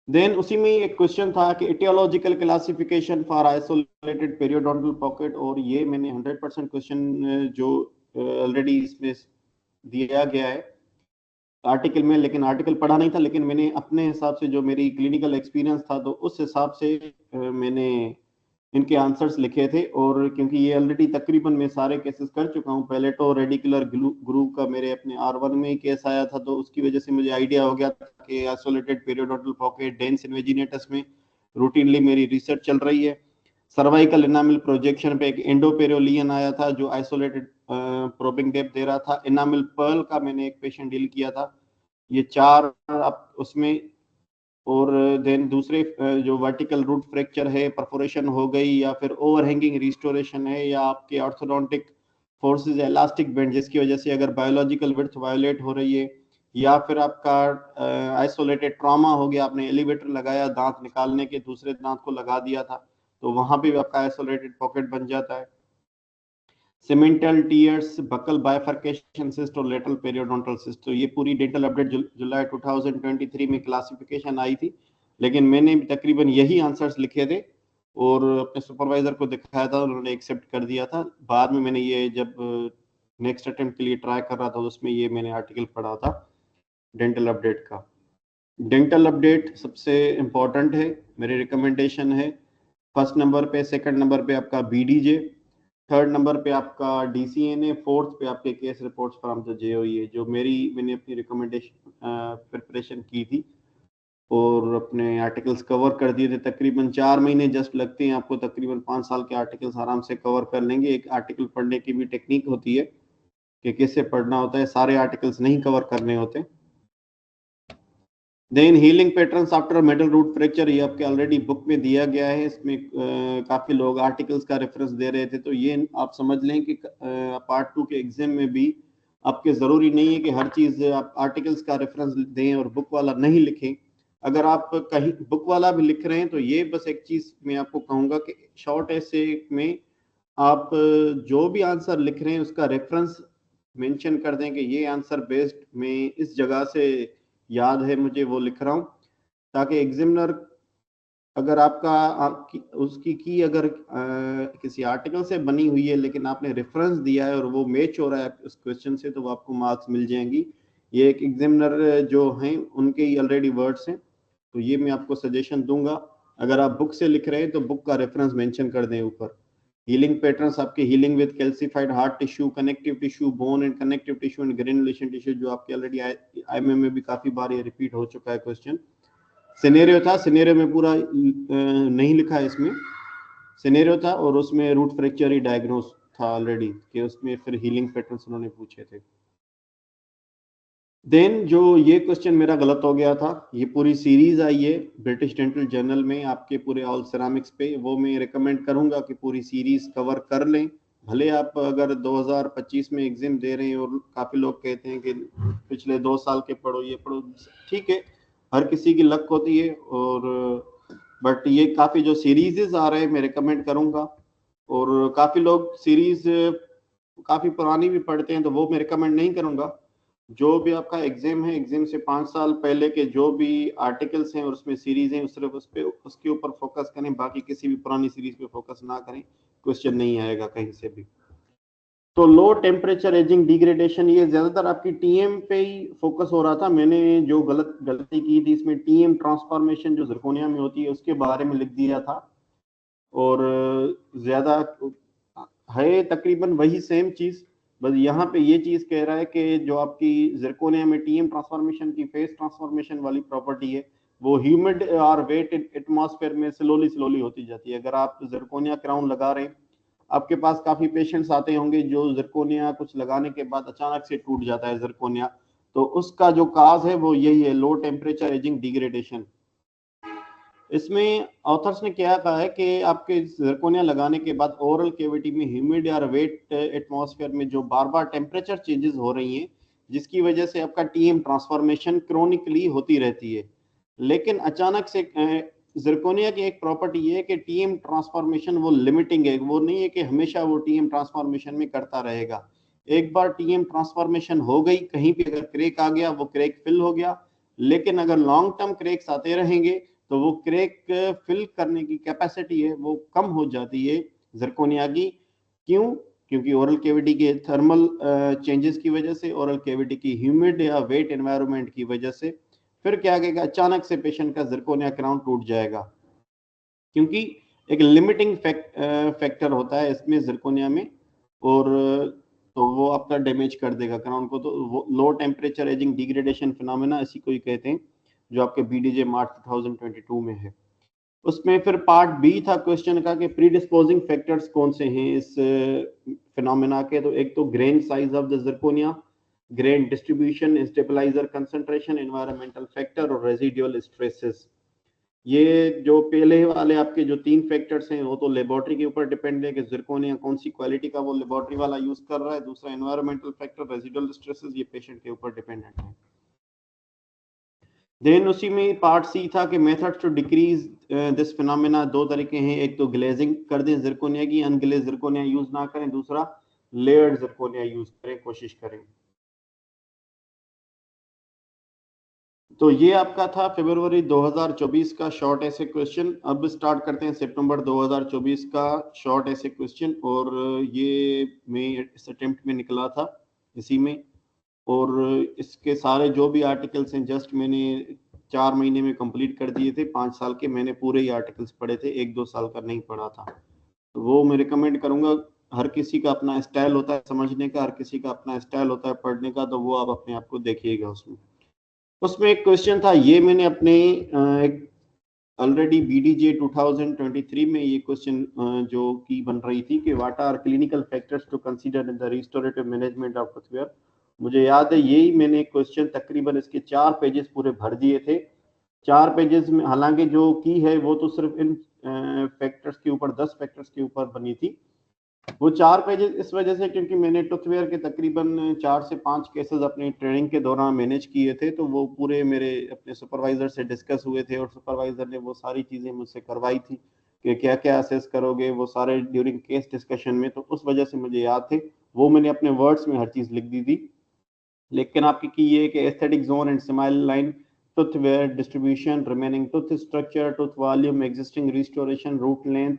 देन उसी में एक क्वेश्चन था कि aetiological classification for isolated periodontal pocket, और ये मैंने 100% क्वेश्चन जो ऑलरेडी इसमें दिया गया है आर्टिकल में, लेकिन आर्टिकल पढ़ा नहीं था, लेकिन मैंने अपने हिसाब से जो मेरी क्लिनिकल एक्सपीरियंस था तो उस हिसाब से मैंने इनके आंसर्स लिखे थे। और क्योंकि ये ऑलरेडी तकरीबन मैं सारे केसेस कर चुका हूँ, पहले तो रेडिकुलर ग्रूव का मेरे अपने R1 में ही केस आया था, तो उसकी वजह से मुझे आइडिया हो गया था कि आइसोलेटेड पेरियोडोंटल पॉकेट डेंस इन्वेजिनेटस में रूटीनली मेरी रिसर्च चल रही है। सर्वाइकल इनामिल प्रोजेक्शन पे एक एंडोपेरियोलियन आया था जो आइसोलेटेड प्रोबिंग डेप्थ दे रहा था। इनामिल पर्ल का मैंने एक पेशेंट डील किया था। ये 4 आप उसमें, और देन दूसरे जो वर्टिकल रूट फ्रैक्चर है, परफोरेशन हो गई, या फिर ओवरहैंगिंग रिस्टोरेशन है, या आपके ऑर्थोडोंटिक फोर्सेस इलास्टिक बेंड जिसकी वजह से अगर बायोलॉजिकल विड्थ वायोलेट हो रही है, या फिर आपका आइसोलेटेड ट्रॉमा हो गया, आपने एलिवेटर लगाया दांत निकालने के, दूसरे दांत को लगा दिया था, तो वहां पे भी आपका आइसोलेटेड पॉकेट बन जाता है। सिमेंटल टीयर्स, बकल बाइफर्केशन सिस्ट और लेटरल पेरियोडोंटल सिस्ट। तो ये पूरी डेंटल अपडेट जुलाई 2023 में क्लासिफिकेशन आई थी, लेकिन मैंने तकरीबन यही आंसर्स लिखे थे और अपने सुपरवाइजर को दिखाया था, उन्होंने एक्सेप्ट कर दिया था। बाद में मैंने ये जब नेक्स्ट अटेम्प्ट के लिए ट्राई कर रहा था, उसमें ये मैंने आर्टिकल पढ़ा था डेंटल अपडेट का। डेंटल अपडेट सबसे इम्पोर्टेंट है, मेरी रिकमेंडेशन है। फर्स्ट नंबर पे, सेकंड नंबर पे आपका बीडीजे, थर्ड नंबर पे आपका डीसीएनए, फोर्थ पे आपके केस रिपोर्ट्स फ्रॉम द जेओई, जो मैंने अपनी रिकमेंडेशन प्रिपरेशन की थी और अपने आर्टिकल्स कवर कर दिए थे। तकरीबन 4 महीने जस्ट लगते हैं आपको, तकरीबन 5 साल के आर्टिकल्स आराम से कवर कर लेंगे। एक आर्टिकल पढ़ने की भी टेक्निक होती है कि कैसे पढ़ना होता है, सारे आर्टिकल्स नहीं कवर करने होते। Then healing patterns after middle root fracture, ये आपके ऑलरेडी बुक में दिया गया है। इसमें काफी लोग आर्टिकल्स का रेफरेंस दे रहे थे, तो ये आप समझ लें कि पार्ट 2 के एग्जाम में भी आपके जरूरी नहीं है कि हर चीज आप आर्टिकल्स का रेफरेंस दें और बुक वाला नहीं लिखें। अगर आप कहीं बुक वाला भी लिख रहे हैं तो ये बस एक चीज मैं आपको कहूंगा कि शॉर्ट ऐसे में आप जो भी आंसर लिख रहे हैं उसका रेफरेंस मेंशन कर दें कि ये आंसर बेस्ड में इस जगह से याद है मुझे वो लिख रहा हूँ, ताकि एग्जामिनर अगर उसकी की अगर किसी आर्टिकल से बनी हुई है लेकिन आपने रेफरेंस दिया है और वो मैच हो रहा है उस क्वेश्चन से, तो वो आपको मार्क्स मिल जाएंगी। ये एक एग्जामिनर जो हैं उनके ही ऑलरेडी वर्ड्स हैं, तो ये मैं आपको सजेशन दूंगा। अगर आप बुक से लिख रहे हैं तो बुक का रेफरेंस मेंशन कर दें ऊपर। हीलिंग पैटर्न्स आपके healing with calcified heart tissue, connective tissue, bone and connective tissue and granulation tissue, जो आपके ऑलरेडी आईएमए में भी काफी बार ये रिपीट हो चुका है क्वेश्चन। सिनेरियो था, सिनेरियो में पूरा नहीं लिखा है इसमें, सिनेरियो था और उसमें रूट फ्रैक्चर ही डायग्नोस था ऑलरेडी, कि उसमें फिर हीलिंग पैटर्न्स उन्होंने पूछे थे। देन जो ये क्वेश्चन मेरा गलत हो गया था, ये पूरी सीरीज आई है ब्रिटिश डेंटल जर्नल में आपके पूरे ऑल सेरामिक्स पे, वो मैं रिकमेंड करूंगा कि पूरी सीरीज कवर कर लें। भले आप अगर 2025 में एग्जाम दे रहे हैं और काफी लोग कहते हैं कि पिछले 2 साल के पढ़ो, ये पढ़ो, ठीक है, हर किसी की लक होती है, और बट ये काफी जो सीरीजेस आ रहे हैं मैं रिकमेंड करूंगा। और काफी लोग सीरीज काफी पुरानी भी पढ़ते हैं, तो वो मैं रिकमेंड नहीं करूंगा। जो भी आपका एग्जाम है, एग्जाम से 5 साल पहले के जो भी आर्टिकल्स हैं और उसमें सीरीज हैं, सिर्फ उस पे उसके ऊपर फोकस करें, बाकी किसी भी पुरानी सीरीज पे फोकस ना करें, क्वेश्चन नहीं आएगा कहीं से भी। तो लो टेम्परेचर एजिंग डिग्रेडेशन, ये ज्यादातर आपकी टीएम पे ही फोकस हो रहा था। मैंने जो गलती की थी इसमें, टीएम ट्रांसफॉर्मेशन जो जिरकोनिया में होती है उसके बारे में लिख दिया था, और ज्यादा है तकरीबन वही सेम चीज, बस यहाँ पे ये चीज कह रहा है कि जो आपकी जिरकोनिया में टीएम ट्रांसफॉर्मेशन की फेस ट्रांसफॉर्मेशन वाली प्रॉपर्टी है, वो ह्यूमिड और वेट एटमॉस्फेयर में स्लोली स्लोली होती जाती है। अगर आप जिरकोनिया क्राउन लगा रहे हैं, आपके पास काफी पेशेंट्स आते होंगे जो जिरकोनिया कुछ लगाने के बाद अचानक से टूट जाता है जिरकोनिया, तो उसका जो काज है वो यही है, लो टेम्परेचर एजिंग डिग्रेडेशन। इसमें ऑथर्स ने क्या कहा है कि आपके जिरकोनिया लगाने के बाद ओरल कैविटी में ह्यूमिड या वेट एटमॉस्फेयर में जो बार बार टेम्परेचर चेंजेस हो रही हैं, जिसकी वजह से आपका टीएम ट्रांसफॉर्मेशन क्रोनिकली होती रहती है। लेकिन अचानक से जिरकोनिया की एक प्रॉपर्टी है कि टीएम ट्रांसफॉर्मेशन वो लिमिटिंग है, वो नहीं है कि हमेशा वो टीएम ट्रांसफॉर्मेशन में करता रहेगा। एक बार टीएम ट्रांसफॉर्मेशन हो गई, कहीं पे अगर क्रेक आ गया, वो क्रेक फिल हो गया। लेकिन अगर लॉन्ग टर्म क्रेक्स आते रहेंगे तो वो क्रेक फिल करने की कैपेसिटी है वो कम हो जाती है जिरकोनिया की। क्यों? क्योंकि ओरल कैविटी के थर्मल चेंजेस की वजह से, ओरल कैविटी की ह्यूमिड या वेट एनवायरनमेंट की वजह से, फिर क्या कहेगा, अचानक से पेशेंट का जिरकोनिया क्राउन टूट जाएगा, क्योंकि एक लिमिटिंग फैक्टर होता है इसमें जिरकोनिया में, और तो वो आपका डैमेज कर देगा क्राउन को। तो वो low temperature ageing degradation phenomena इसी को ही कहते हैं, जो आपके बीडीजे मार्च 2022 में है। उसमें फिर पार्ट बी था क्वेश्चन का कि प्रीडिस्पोजिंग फैक्टर्स कौन से हैं इस फिनोमेना के। तो एक तो grain size of the zirconia, grain distribution, stabiliser concentration, environmental factor और रेजिडुअल स्ट्रेसेस। ये जो पहले वाले आपके जो 3 फैक्टर्स हैं वो तो लेबोरेटरी के ऊपर डिपेंड है कि जिरकोनिया कौन सी क्वालिटी का वो लेबोरेटरी वाला यूज कर रहा है। दूसरा एनवायरमेंटल फैक्टर, रेजिडुअल स्ट्रेसेस, ये पेशेंट के ऊपर डिपेंडेंट है। देन उसी में पार्ट सी था कि methods to decrease this phenomena, 2 तरीके हैं, एक तो ग्लेजिंग कर दें जिरकोनिया की, अनग्लेज जिरकोनिया यूज ना करें, दूसरा लेयर्ड जिरकोनिया यूज करें, कोशिश करें। तो ये आपका था फरवरी 2024 का शॉर्ट ऐसे क्वेश्चन। अब स्टार्ट करते हैं सितंबर 2024 का शॉर्ट ऐसे क्वेश्चन, और ये मैं इस अटेम्प्ट में निकला था इसी में, और इसके सारे जो भी आर्टिकल्स हैं जस्ट मैंने 4 महीने में कंप्लीट कर दिए थे। 5 साल के मैंने पूरे ही आर्टिकल्स पढ़े थे, 1-2 साल का नहीं पढ़ा था। तो वो मैं रिकमेंड करूंगा। हर किसी का अपना स्टाइल होता है समझने का, हर किसी का अपना स्टाइल होता है पढ़ने का, तो वो आप अपने आप को देखिएगा उसमें। उसमें एक क्वेश्चन था, ये मैंने अपने एक ऑलरेडी बीडीजे 2023 में ये क्वेश्चन जो की बन रही थी कि what are clinical factors to consider in the restorative management of tooth wear. मुझे याद है यही मैंने क्वेश्चन तकरीबन इसके 4 पेजेस पूरे भर दिए थे। 4 पेजेस में हालांकि जो की है वो तो सिर्फ इन फैक्टर्स के ऊपर, 10 फैक्टर्स के ऊपर बनी थी। वो 4 पेजेस इस वजह से क्योंकि मैंने टूथवेयर के तकरीबन 4 से 5 केसेस अपनी ट्रेनिंग के दौरान मैनेज किए थे, तो वो पूरे मेरे अपने सुपरवाइजर से डिस्कस हुए थे, और सुपरवाइजर ने वो सारी चीजें मुझसे करवाई थी कि क्या क्या असेस करोगे, वो सारे ड्यूरिंग केस डिस्कशन में, तो उस वजह से मुझे याद थे। वो मैंने अपने वर्ड्स में हर चीज लिख दी थी। लेकिन आपकी की ये कि aesthetic zone and smile line, tooth wear distribution, remaining tooth structure, tooth volume, existing restoration, root length,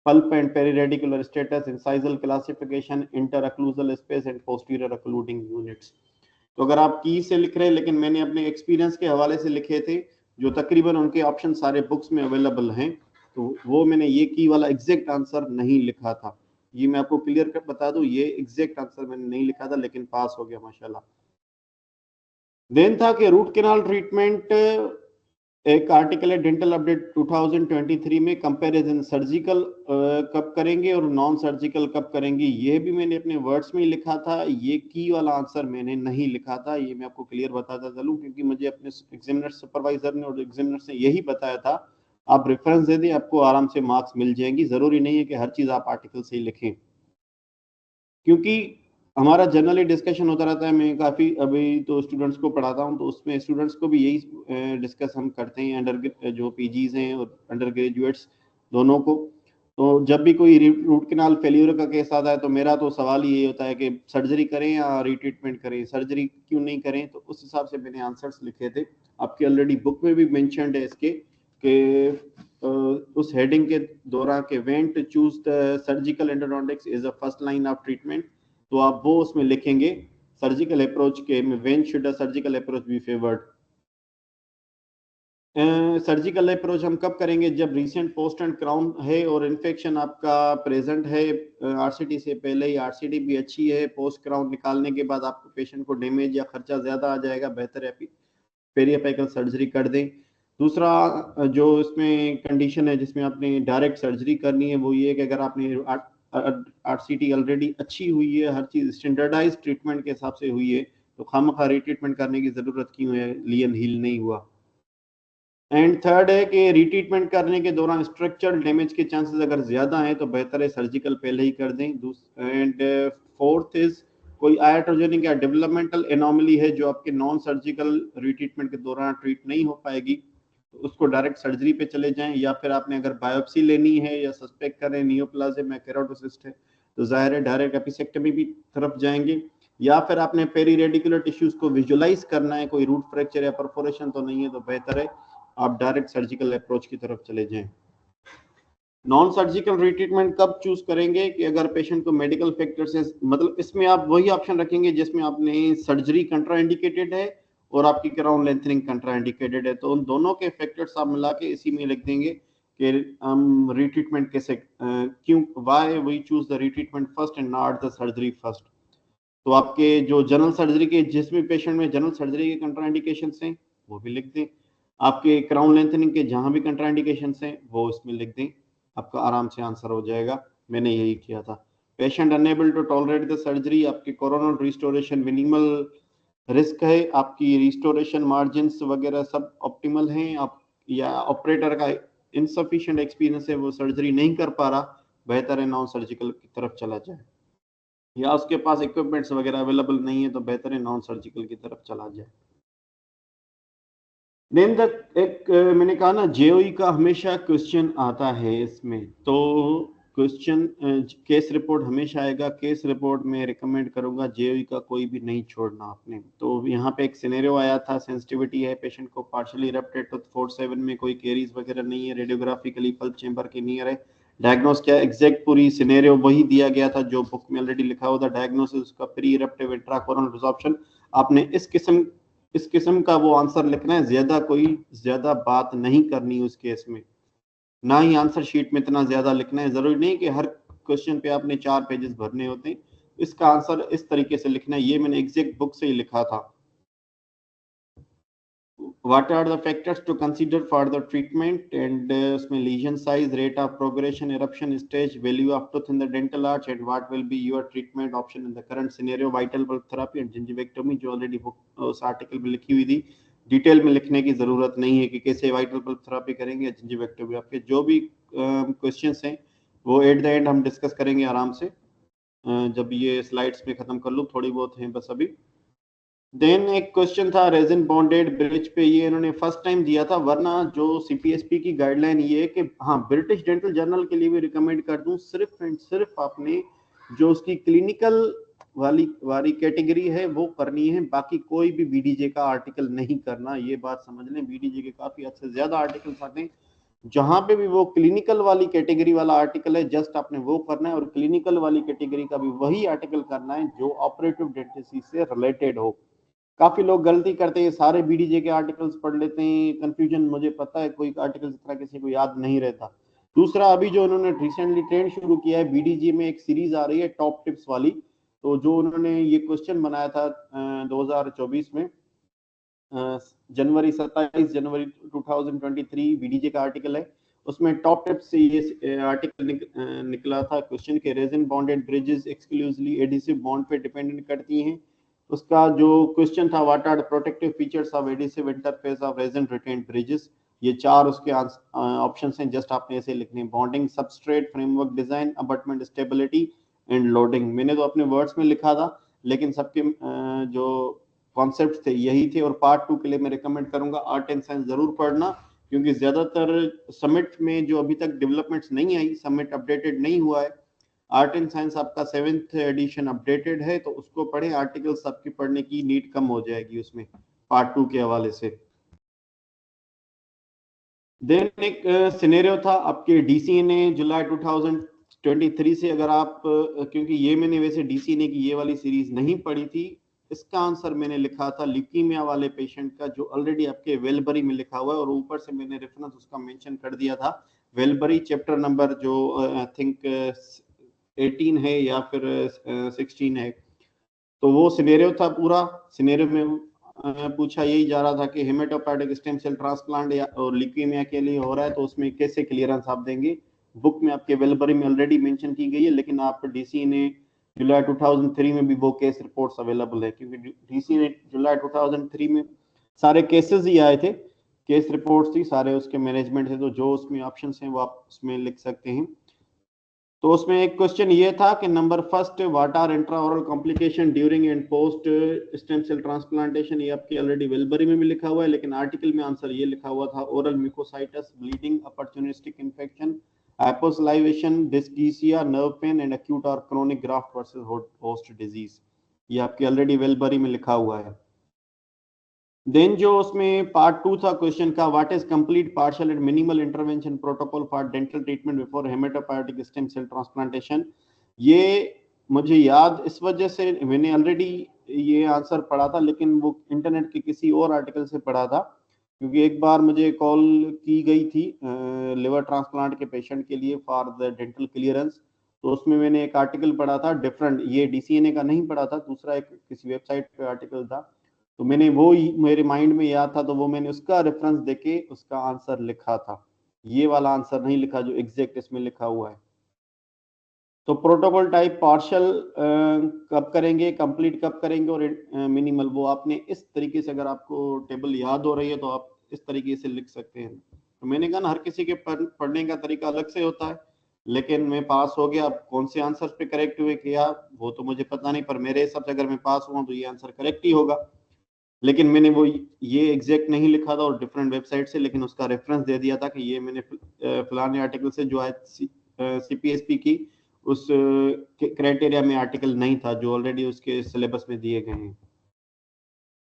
pulp and periradicular status, incisal classification, interocclusal space and posterior occluding units। तो अगर आप की से लिख रहे हैं, लेकिन मैंने अपने एक्सपीरियंस के हवाले से लिखे थे, जो तकरीबन उनके ऑप्शन सारे बुक्स में अवेलेबल हैं, तो वो मैंने ये की वाला एग्जैक्ट आंसर नहीं लिखा था। ये मैं आपको क्लियर कर बता दूं, ये एग्जैक्ट आंसर मैंने नहीं लिखा था, लेकिन पास हो गया माशाल्लाह। देन था कि रूट कैनाल ट्रीटमेंट, एक आर्टिकल है डेंटल अपडेट 2023 में, कंपैरिजन सर्जिकल कब करेंगे और नॉन सर्जिकल कब करेंगे, ये भी मैंने अपने वर्ड्स में लिखा था। ये की वाला आंसर मैंने नहीं लिखा था, ये मैं आपको क्लियर बताता चलूं, क्योंकि मुझे अपने एग्जामिनर सुपरवाइजर ने और एग्जामिनर से यही बताया था, आप रेफरेंस दे दें, आपको आराम से मार्क्स मिल जाएंगी। जरूरी नहीं है कि हर चीज आप आर्टिकल से ही लिखें, क्योंकि हमारा जनरली डिस्कशन होता रहता है। मैं काफ़ी अभी तो स्टूडेंट्स को पढ़ाता हूँ, तो उसमें स्टूडेंट्स को भी यही डिस्कस हम करते हैं, अंडर जो पीजीज हैं और अंडर ग्रेजुएट्स दोनों को। तो जब भी कोई रूट कैनाल फेल्यूर का केस आता है, तो मेरा तो सवाल ही ये होता है कि सर्जरी करें या रीट्रीटमेंट करें, सर्जरी क्यों नहीं करें। तो उस हिसाब से मैंने आंसर्स लिखे थे, आपके ऑलरेडी बुक में भी मेंशन्ड है इसके कि उस हेडिंग के दौरान के when to choose the surgical endodontics is the first line of treatment, तो आप वो उसमें लिखेंगे सर्जिकल अप्रोच के में, when should a surgical approach be favoured. Surgical approach हम कब करेंगे, जब रीसेंट पोस्ट एंड क्राउन है और इन्फेक्शन आपका प्रेजेंट है आरसीटी से पहले ही, आरसीटी भी अच्छी है, पोस्ट क्राउन निकालने के बाद आपको पेशेंट को डैमेज या खर्चा ज्यादा आ जाएगा, बेहतर है पेरियापिकल सर्जरी कर दें। दूसरा जो इसमें कंडीशन है जिसमें आपने डायरेक्ट सर्जरी करनी है, वो ये कि अगर आपने आरसीटी ऑलरेडी अच्छी हुई है, हर चीज स्टैंडर्डाइज ट्रीटमेंट के हिसाब से हुई है, तो खामखा रीट्रीटमेंट करने की जरूरत क्यों है, लियन हील नहीं हुआ। एंड थर्ड है कि रीट्रीटमेंट करने के दौरान स्ट्रक्चरल डैमेज के चांसेस अगर ज्यादा हैं, तो बेहतर है सर्जिकल पहले ही कर दें। एंड फोर्थ इज कोई आयाट्रोजेनिक या डेवलपमेंटल एनोमली है जो आपके नॉन सर्जिकल रीट्रीटमेंट के दौरान ट्रीट नहीं हो पाएगी, तो उसको डायरेक्ट सर्जरी पे चले जाएं। या फिर आपने अगर बायोप्सी लेनी है या सस्पेक्ट करें नियोप्लाज्म या केराटोसिस्ट है, तो जाहिर है डायरेक्ट एपिसेक्टमी भी तरफ जाएंगे। या फिर आपने पेरी रेडिकुलर टिश्यूज को विजुअलाइज करना है, कोई रूट फ्रैक्चर या परफोरेशन तो नहीं है, तो बेहतर है आप डायरेक्ट सर्जिकल अप्रोच की तरफ चले जाएं। नॉन सर्जिकल रिट्रीटमेंट कब चूज करेंगे, कि अगर पेशेंट को मेडिकल फैक्टर से, मतलब इसमें आप वही ऑप्शन रखेंगे जिसमें आपने सर्जरी कंट्राइंडिकेटेड है और आपकी क्राउन लेंथनिंग कंट्राइंडिकेटेड है, तो उन दोनों के फैक्टर्स आप मिला के इसी में लिख देंगे कि हम रिट्रीटमेंट कैसे क्यों, why we choose the retreatment first and not the surgery first. तो आपके जो जनरल सर्जरी के, जिस भी पेशेंट में जनरल सर्जरी के कंट्राइंडिकेशंस हैं वो भी लिख दें, आपके क्राउन लेंथनिंग के जहां भी कंट्राइंडिकेशंस हैं वो इसमें लिख दें, आपका आराम से आंसर हो जाएगा। मैंने यही किया था। Patient unable to tolerate the surgery, आपकी कोरोनल रिस्टोरेशन मिनिमल रिस्क है, आपकी रिस्टोरेशन मार्जिन्स वगैरह सब ऑप्टिमल हैं, आप या ऑपरेटर का इनसफिशिएंट एक्सपीरियंस है, वो सर्जरी नहीं कर पा रहा, बेहतर है नॉन सर्जिकल की तरफ चला जाए। या उसके पास इक्विपमेंट्स वगैरह अवेलेबल नहीं है, तो बेहतर है नॉन सर्जिकल की तरफ चला जाए। देन एक मैंने कहा ना जेओई का हमेशा क्वेश्चन आता है इसमें, तो क्वेश्चन केस रिपोर्ट हमेशा आएगा। केस रिपोर्ट में रिकमेंड करूंगा जेओई का कोई भी नहीं छोड़ना आपने। तो यहाँ पे एक सिनेरियो आया था, सेंसिटिविटी है, पेशेंट को पार्शियली इरप्टेड टूथ 4-7 में कोई केरीज वगैरह नहीं है, रेडियोग्राफिकली पल्प चेंबर के नियर है, डायग्नोस क्या, एग्जैक्ट पूरी सिनेरियो वही दिया गया था जो बुक में ऑलरेडी लिखा हुआ था। डायग्नोसिस उसका प्री इरप्टिव इंट्राकोरनल रिसॉर्प्शन। आपने इस किस्म का वो आंसर लिखना है, ज्यादा बात नहीं करनी उस केस में, ना ही आंसर शीट में इतना ज्यादा लिखना है। जरूरी नहीं कि हर क्वेश्चन पे आपने 4 पेजेस भरने होते हैं, इसका आंसर इस तरीके से लिखना है। ये मैंने एग्जैक्ट बुक से ही लिखा था। What are the factors to consider for the treatment, and उसमें lesion size, rate of progression, eruption stage, value of tooth in the dental arch, and what will be your treatment option in the current scenario, vital bulb therapy and gingivectomy, जो already उस article में लिखी हुई थी। Detail में लिखने की जरूरत नहीं है कि कैसे वाइटल बल्ब थेरेपी करेंगे या जिंजिवेक्टोमी। आपके जो भी क्वेश्चंस हैं वो एट द एंड हम डिस्कस करेंगे आराम से, जब ये स्लाइड्स में खत्म कर लूँ, थोड़ी बहुत हैं बस अभी। देन एक क्वेश्चन था रेजिन बॉन्डेड ब्रिज पे, ये इन्होंने फर्स्ट टाइम दिया था, वरना जो सीपीएसपी की गाइडलाइन ये है कि हाँ ब्रिटिश डेंटल जर्नल के लिए भी रिकमेंड कर दूं, सिर्फ एंड सिर्फ आपने जो उसकी क्लिनिकल वाली कैटेगरी है वो करनी है, बाकी कोई भी बीडीजे का आर्टिकल नहीं करना। ये बात समझ लें, बीडीजे के काफी हद से ज्यादा आर्टिकल्स आते हैं, जहां पे भी वो क्लिनिकल वाली कैटेगरी वाला आर्टिकल है जस्ट आपने वो करना है, और क्लिनिकल वाली कैटेगरी का भी वही आर्टिकल करना है जो ऑपरेटिव डेंटिस्ट्री से रिलेटेड हो। काफी लोग गलती करते हैं, सारे बीडीजे के आर्टिकल्स पढ़ लेते हैं, कंफ्यूजन मुझे पता है, कोई आर्टिकल इस तरह किसी को याद नहीं रहता। दूसरा, अभी जो उन्होंने रिसेंटली ट्रेंड शुरू किया है बीडीजे में, एक सीरीज आ रही है टॉप टिप्स वाली, तो जो उन्होंने ये क्वेश्चन बनाया था 2024 में, जनवरी 27 जनवरी 2023 बीडीजे का आर्टिकल है, उसमें टॉप टिप्स से ये आर्टिकल निकला था क्वेश्चन के resin bonded bridges exclusively adhesive bond पे डिपेंडेंट करती हैं। उसका जो क्वेश्चन था, what are the protective features of adhesive interface of resin retained bridges, ये 4 उसके ऑप्शंस हैं, जस्ट आपने ऐसे लिखने हैं, bonding, substrate, framework design, abutment stability and loading. मैंने तो अपने वर्ड्स में लिखा था, लेकिन सबके जो कॉन्सेप्ट थे यही थे। और पार्ट 2 के लिए मैं रिकमेंड करूंगा आर्ट एंड साइंस जरूर पढ़ना, क्योंकि ज्यादातर समिट में जो अभी तक डेवलपमेंट्स नहीं आई, समिट अपडेटेड नहीं हुआ है, आर्ट एंड साइंस आपका 7th एडिशन अपडेटेड है, तो उसको पढ़े, आर्टिकल्स आपकी पढ़ने की नीड कम हो जाएगी उसमें पार्ट 2 के हवाले से। देन एक सिनेरियो था आपके डीसीएनए जुलाई 2023 से, अगर आप क्योंकि ये मैंने वैसे डीसीएनए की ये वाली सीरीज नहीं पढ़ी थी, इसका आंसर मैंने लिखा था ल्यूकीमिया वाले पेशेंट का, जो ऑलरेडी आपके वेलबरी में लिखा हुआ है, और ऊपर से मैंने रेफरेंस उसका मेंशन कर दिया था, वेलबरी चैप्टर नंबर जो आई थिंक 18 है या फिर 16 है। तो वो सिनेरियो था, पूरा सिनेरियो में पूछा यही जा रहा था कि हेमेटोपोएटिक स्टेम सेल ट्रांसप्लांट या और ल्यूकीमिया के लिए हो रहा है, तो उसमें कैसे क्लियरेंस आप देंगे। बुक में आपके वेलबरी में ऑलरेडी मेंशन की गई है, लेकिन आप डीसीएनए जुलाई 2003 में भी वो केस रिपोर्ट्स अवेलेबल है, क्योंकि डीसीएनए जुलाई 2003 में सारे केसेस ही आए थे, केस रिपोर्ट्स थी, सारे उसके मैनेजमेंट थे, तो जो उसमें ऑप्शंस हैं वो आप उसमें लिख सकते हैं। तो उसमें एक क्वेश्चन ये था कि number first, what are intraoral complication during and post stem cell transplantation, ये आपके ऑलरेडी वेलबरी में भी लिखा हुआ है, लेकिन आर्टिकल में आंसर ये लिखा हुआ था, oral mucositis, bleeding, opportunistic infection, hyposalivation, dysgeusia, nerve pain and acute और chronic graft versus host disease, ये आपके ऑलरेडी वेलबरी में लिखा हुआ है। देन जो उसमें पार्ट 2 था क्वेश्चन का, what is complete partial and minimal intervention protocol for dental treatment before haematopoietic stem cell transplantation, ये मुझे याद इस वजह से, मैंने ऑलरेडी ये आंसर पढ़ा था, लेकिन वो इंटरनेट के किसी और आर्टिकल से पढ़ा था, क्योंकि एक बार मुझे कॉल की गई थी लिवर ट्रांसप्लांट के पेशेंट के लिए फॉर द डेंटल क्लियरेंस, तो उसमें मैंने एक आर्टिकल पढ़ा था डिफरेंट, ये डीसीएनए का नहीं पढ़ा था, दूसरा एक किसी वेबसाइट पे आर्टिकल था, तो मैंने वो मेरे माइंड में याद था, तो वो मैंने उसका रेफरेंस देके उसका आंसर लिखा था, ये वाला आंसर नहीं लिखा जो एग्जैक्ट इसमें लिखा हुआ है। तो प्रोटोकॉल टाइप पार्शियल कब करेंगे, कंप्लीट कब करेंगे, और मिनिमल, वो आपने इस तरीके से, अगर आपको टेबल याद हो रही है तो आप इस तरीके से लिख सकते हैं। तो मैंने कहा ना, हर किसी के पढ़ने का तरीका अलग से होता है, लेकिन मैं पास हो गया, अब कौन से आंसर पे करेक्ट हुए किया वो तो मुझे पता नहीं, पर मेरे हिसाब से अगर मैं पास हुआ तो ये आंसर करेक्ट ही होगा, लेकिन मैंने वो ये एग्जैक्ट नहीं लिखा था और डिफरेंट वेबसाइट से, लेकिन उसका रेफरेंस दे दिया था कि ये मैंने फलाने आर्टिकल से, जो है सीपीएसपी की उस क्राइटेरिया में आर्टिकल नहीं था, जो ऑलरेडी उसके सिलेबस में दिए गए हैं।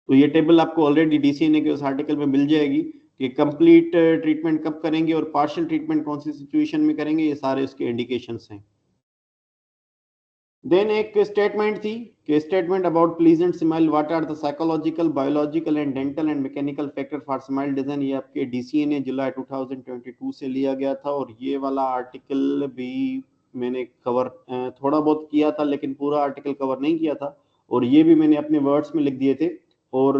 तो ये टेबल आपको ऑलरेडी डीसीएनए के उस आर्टिकल में मिल जाएगी कि कंप्लीट ट्रीटमेंट कब करेंगे और पार्शियल ट्रीटमेंट कौन सी सिचुएशन में करेंगे, ये सारे उसके इंडिकेशंस हैं। देन एक स्टेटमेंट थी कि statement about pleasant smile, what are the psychological, biological and dental and mechanical factor for smile design, ये आपके डीसीएनए जुलाई 2022 से लिया गया था, और ये वाला आर्टिकल भी मैंने कवर थोड़ा बहुत किया था, लेकिन पूरा आर्टिकल कवर नहीं किया था, और ये भी मैंने अपने वर्ड्स में लिख दिए थे, और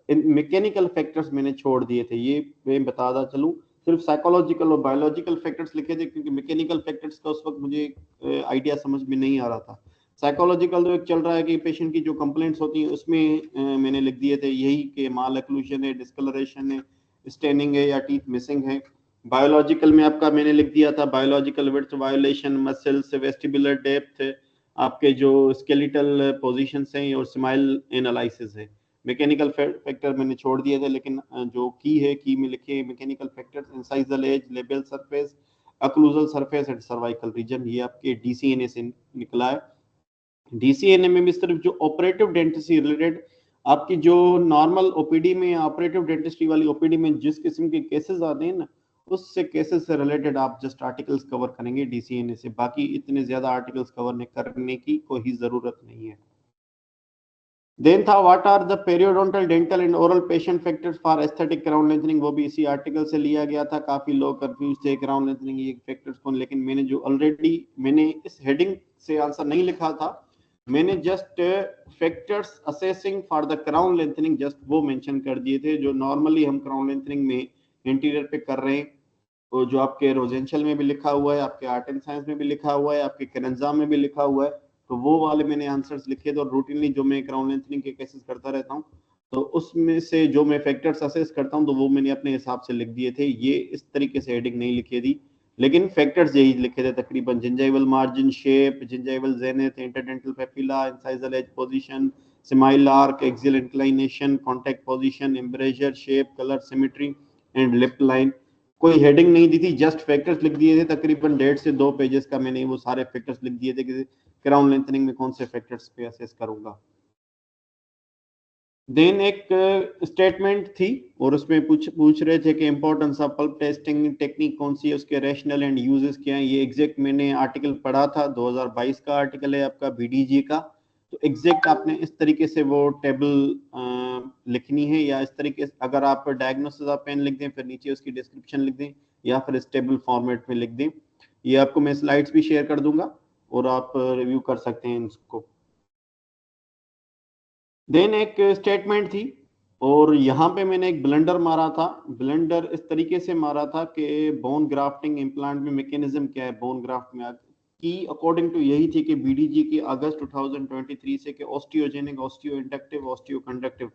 मैकेनिकल फैक्टर्स मैंने छोड़ दिए थे, ये मैं बताता चलूं, सिर्फ साइकोलॉजिकल और बायोलॉजिकल फैक्टर्स लिखे थे, क्योंकि मैकेनिकल फैक्टर्स का उस वक्त मुझे आइडिया समझ में नहीं आ रहा था। साइकोलॉजिकल तो एक चल रहा है कि पेशेंट की जो कंप्लेंट्स होती हैं उसमें मैंने लिख दिए थे यही कि माल एक्लूशन है, डिस्कलरेशन है, स्टेनिंग है या टीथ मिसिंग है। बायोलॉजिकल में आपका मैंने लिख दिया था biological width violation, muscles, vestibular depth, आपके जो स्केलेटल पोजीशंस हैं और स्माइल एनालिसिस है। मैकेनिकल फैक्टर मैंने छोड़ दिए थे, लेकिन जो की में लिखे mechanical factors, incisal edge, labial surface, occlusal surface and cervical region, ये आपके डीसीएनए से निकला है। DCNA में भी सिर्फ जो ऑपरेटिव डेंटिस्ट्री रिलेटेड आपकी जो नॉर्मल ओपीडी में ऑपरेटिव डेंटिस्ट्री वाली ओपीडी में जिस किस्म के केसेस आते हैं ना, उससे केसेस से रिलेटेड आप जस्ट आर्टिकल्स कवर करेंगे DCNA से, बाकी इतने ज्यादा आर्टिकल्स कवर करने की कोई जरूरत नहीं है। देन था what are the periodontal dental and oral patient factors for aesthetic crown lengthening, वो भी इसी आर्टिकल से लिया गया था। काफी लोग कंफ्यूज थे क्राउन लेंथनिंग ये फैक्टर्स कौन, लेकिन मैंने जो ऑलरेडी मैंने इस हेडिंग से आंसर नहीं लिखा था, मैंने just factors assessing for the crown lengthening just वो मेंशन कर दिए थे जो नॉर्मली हम क्राउन लेंथनिंग में इंटीरियर पे कर रहे हैं, वो जो आपके रोजेंशियल में भी लिखा हुआ है, आपके आर्ट एंड साइंस में भी लिखा हुआ है, आपके केरेंजा में भी लिखा हुआ है, तो वो वाले मैंने आंसर्स लिखे थे। और रूटीनली जो मैं क्राउन लेंथनिंग के केसेस करता रहता हूँ, तो उसमें से जो मैं फैक्टर्स असेस करता हूँ तो वो मैंने अपने हिसाब से लिख दिए थे। ये इस तरीके से हेडिंग नहीं लिखी थी, लेकिन फैक्टर्स यही लिखे थे तकरीबन। Gingival margin shape, gingival zenith, interdental papilla, incisal edge position, smile arc, axial inclination, contact position, embrasure, shape, colour, symmetry and lip line. कोई हेडिंग नहीं दी थी, जस्ट फैक्टर्स लिख दिए थे। तकरीबन 1.5 से 2 पेजेस का मैंने वो सारे फैक्टर्स लिख दिए थे कि क्राउन लेंथनिंग में कौन से फैक्टर्स पे असेस करूंगा। देन एक स्टेटमेंट थी और उसमें पूछ रहे थे कि importance of pulp testing technique कौन सी है, उसके रैशनल एंड यूजेस क्या है। ये एग्जैक्ट मैंने आर्टिकल पढ़ा था, 2022 का आर्टिकल है आपका BDG का। तो एग्जैक्ट आपने इस तरीके से वो टेबल लिखनी है, या इस तरीके से अगर आप डायग्नोसिस ऑफ पेन लिख दें फिर नीचे उसकी डिस्क्रिप्शन लिख दें, या फिर इस टेबल फॉर्मेट में लिख दें। ये आपको मैं स्लाइड्स भी शेयर कर दूंगा और आप रिव्यू कर सकते हैं इसको। देन एक स्टेटमेंट थी और यहाँ पे मैंने एक ब्लेंडर मारा था। ब्लेंडर इस तरीके से मारा था कि बोन ग्राफ्टिंग इम्प्लांट में मैकेनिज्म क्या है बोन ग्राफ्ट में की अकॉर्डिंग टू यही थी कि BDG की अगस्त 2023 से कि osteogenic, osteo inductive, osteo conductive.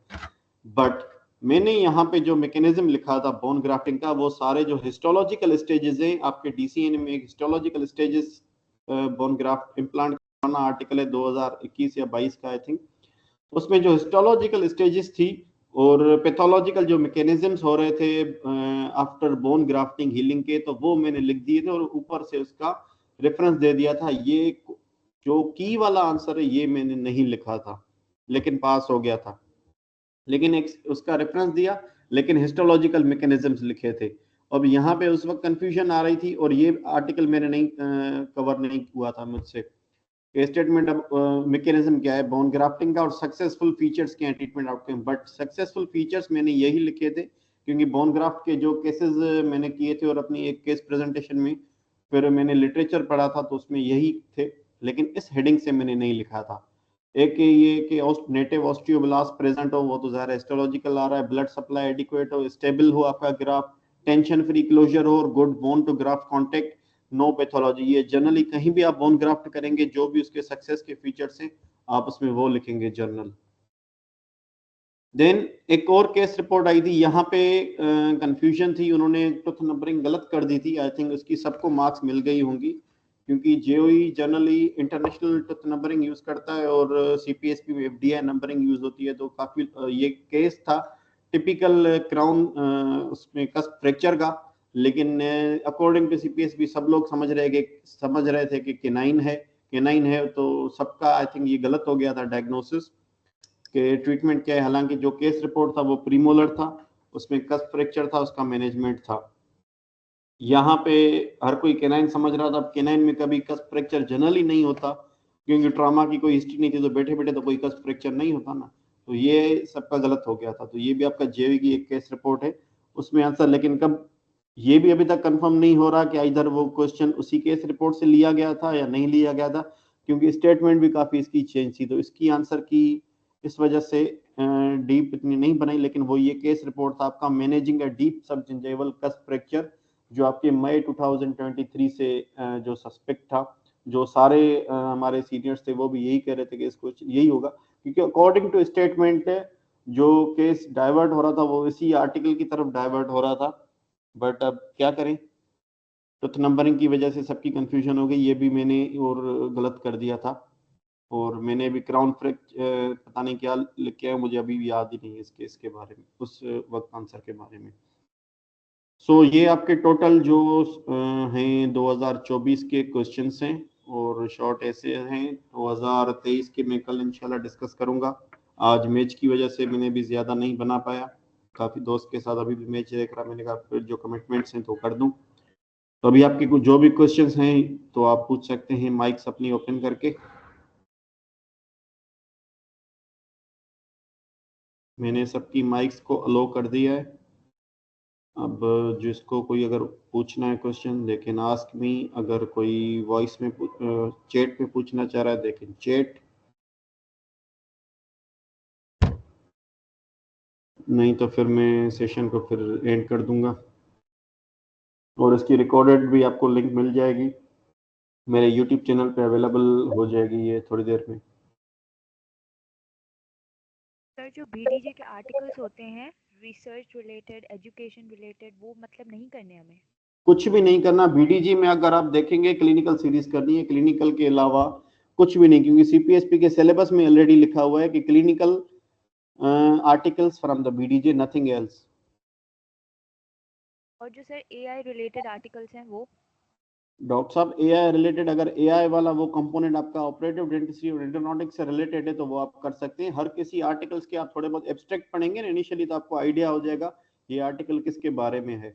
But मैंने यहाँ पे जो मैकेनिज्म लिखा था बोन ग्राफ्टिंग का, वो सारे जो हिस्टोलॉजिकल स्टेजेस हैं आपके DCNA में, एक histological stages bone graft implant का आर्टिकल है 2021 या 22 का आई थिंक। उसमें जो हिस्टोलॉजिकल स्टेजेस थी और पैथोलॉजिकल जो मैकेनिज्म्स हो रहे थे आफ्टर बोन ग्राफ्टिंग हीलिंग के, तो वो मैंने लिख दिए थे और ऊपर से उसका रेफरेंस दे दिया था। ये जो की वाला आंसर है ये मैंने नहीं लिखा था, लेकिन पास हो गया था। लेकिन एक उसका रेफरेंस दिया, लेकिन हिस्टोलॉजिकल मैकेनिज्म्स लिखे थे। अब यहाँ पे उस वक्त कंफ्यूजन आ रही थी और ये आर्टिकल मैंने नहीं कवर नहीं हुआ था मुझसे। स्टेटमेंट ऑफ मैकेनिज्म क्या है बोन ग्राफ्टिंग का और सक्सेसफुल फीचर्स क्या है treatment outcome. But successful features मैंने यही लिखे थे क्योंकि बोन ग्राफ्ट के जो केसेस मैंने किए थे और अपनी एक केस प्रेजेंटेशन में फिर मैंने लिटरेचर पढ़ा था तो उसमें यही थे, लेकिन इस हेडिंग से मैंने नहीं लिखा था। एक ये कि नेटिव ऑस्टियोब्लास्ट प्रेजेंट हो, वो तो ज़्यादा हिस्टोलॉजिकल आ रहा है। ब्लड सप्लाई एडिक्वेट हो, स्टेबल हो आपका ग्राफ्ट, टेंशन फ्री क्लोजर हो और good bone to graft contact, no pathology. ये जनरली कहीं भी आप बोन ग्राफ्ट करेंगे जो भी उसके सक्सेस के फीचर्स हैं आप उसमें वो लिखेंगे जर्नल। देन एक और केस रिपोर्ट आई थी, यहाँ पे कंफ्यूजन थी, उन्होंने टूथ नंबरिंग गलत कर दी थी। आई थिंक उसकी सबको मार्क्स मिल गई होंगी क्योंकि JOE generally international tooth numbering use करता है और CPSP में FDI नंबरिंग यूज होती है। तो काफी ये केस था टिपिकल क्राउन उसमें कस्प फ्रैक्चर का, लेकिन अकॉर्डिंग टू CPSP सब लोग समझ रहे थे कि केनाइन है, तो सबका आई थिंक ये गलत हो गया था डायग्नोसिस के ट्रीटमेंट क्या है। हालांकि जो केस रिपोर्ट था वो प्रीमोलर था, उसमें कस्प फ्रैक्चर था, उसका मैनेजमेंट था। यहाँ पे हर कोई केनाइन समझ रहा था, केनाइन में कभी कस्प फ्रैक्चर जनरली नहीं होता क्योंकि ट्रॉमा की कोई हिस्ट्री नहीं थी, तो बैठे बैठे तो कोई कस्प फ्रैक्चर नहीं होता ना, तो ये सबका गलत हो गया था। तो ये भी आपका जेवी की एक केस रिपोर्ट है उसमें आंसर, लेकिन कब ये भी अभी तक कंफर्म नहीं हो रहा कि इधर वो क्वेश्चन उसी केस रिपोर्ट से लिया गया था या नहीं लिया गया था क्योंकि स्टेटमेंट भी काफी इसकी चेंज थी। तो इसकी आंसर की इस वजह से डीप इतनी नहीं बनाई, लेकिन वो ये केस रिपोर्ट था आपका मैनेजिंग अ डीप सब जिंजेवल कस्प फ्रैक्चर, जो आपके मई 2023 से जो सस्पेक्ट था। जो सारे हमारे सीनियर्स थे वो भी यही कह रहे थे कि इसको यही होगा क्योंकि अकॉर्डिंग टू स्टेटमेंट जो केस डाइवर्ट हो रहा था वो इसी आर्टिकल की तरफ डाइवर्ट हो रहा था। बट अब क्या करें, टूथ नंबरिंग की वजह से सबकी कंफ्यूजन हो गई, ये भी मैंने और गलत कर दिया था। और मैंने भी क्राउन फ्रैक्चर पता नहीं क्या लिख के आया, मुझे अभी भी याद ही नहीं है इस केस के बारे में, उस वक्त आंसर के बारे में। सो ये आपके टोटल जो हैं 2024 के क्वेश्चंस हैं और शॉर्ट ऐसे हैं 2023 के मैं कल इंशाल्लाह डिस्कस करूंगा। आज मैच की वजह से मैंने भी ज़्यादा नहीं बना पाया, काफ़ी दोस्त के साथ अभी भी मैच देख रहा, मैंने कहा फिर जो कमिटमेंट्स हैं तो कर दूं। तो अभी आपके कुछ जो भी क्वेश्चंस हैं तो आप पूछ सकते हैं माइक्स अपनी ओपन करके। मैंने सबकी माइक्स को अलो कर दिया है। अब जिसको कोई अगर पूछना है question they can ask me, अगर कोई वॉइस में चैट में पूछना चाह रहा है दे कैन चैट, नहीं तो फिर मैं सेशन को फिर एंड कर दूंगा। और इसकी रिकॉर्डेड भी आपको लिंक मिल जाएगी, मेरे यूट्यूब चैनल पे अवेलेबल हो जाएगी ये थोड़ी देर में। सर जो बीडीजे के आर्टिकल्स होते हैं रिसर्च रिलेटेड, एजुकेशन रिलेटेड, वो मतलब नहीं करने हमें? कुछ भी नहीं करना। बीडीजी में अगर आप देखेंगे क्लिनिकल सीरीज करनी है, क्लिनिकल के अलावा कुछ भी नहीं, क्योंकि सीपीएसपी के सिलेबस में ऑलरेडी लिखा हुआ है कि clinical articles from the BDJ, nothing else. और जो सर एआई रिलेटेड आर्टिकल्स हैं वो? डॉक्टर साहब एआई रिलेटेड, अगर एआई वाला वो कंपोनेंट आपका ऑपरेटिव डेंटिस्ट्री और एंडोडोंटिक्स से रिलेटेड है तो वो आप कर सकते हैं। हर किसी आर्टिकल्स के आप थोड़े बहुत एब्स्ट्रैक्ट पढ़ेंगे ना इनिशियली तो आपको आइडिया हो जाएगा ये आर्टिकल किसके बारे में है।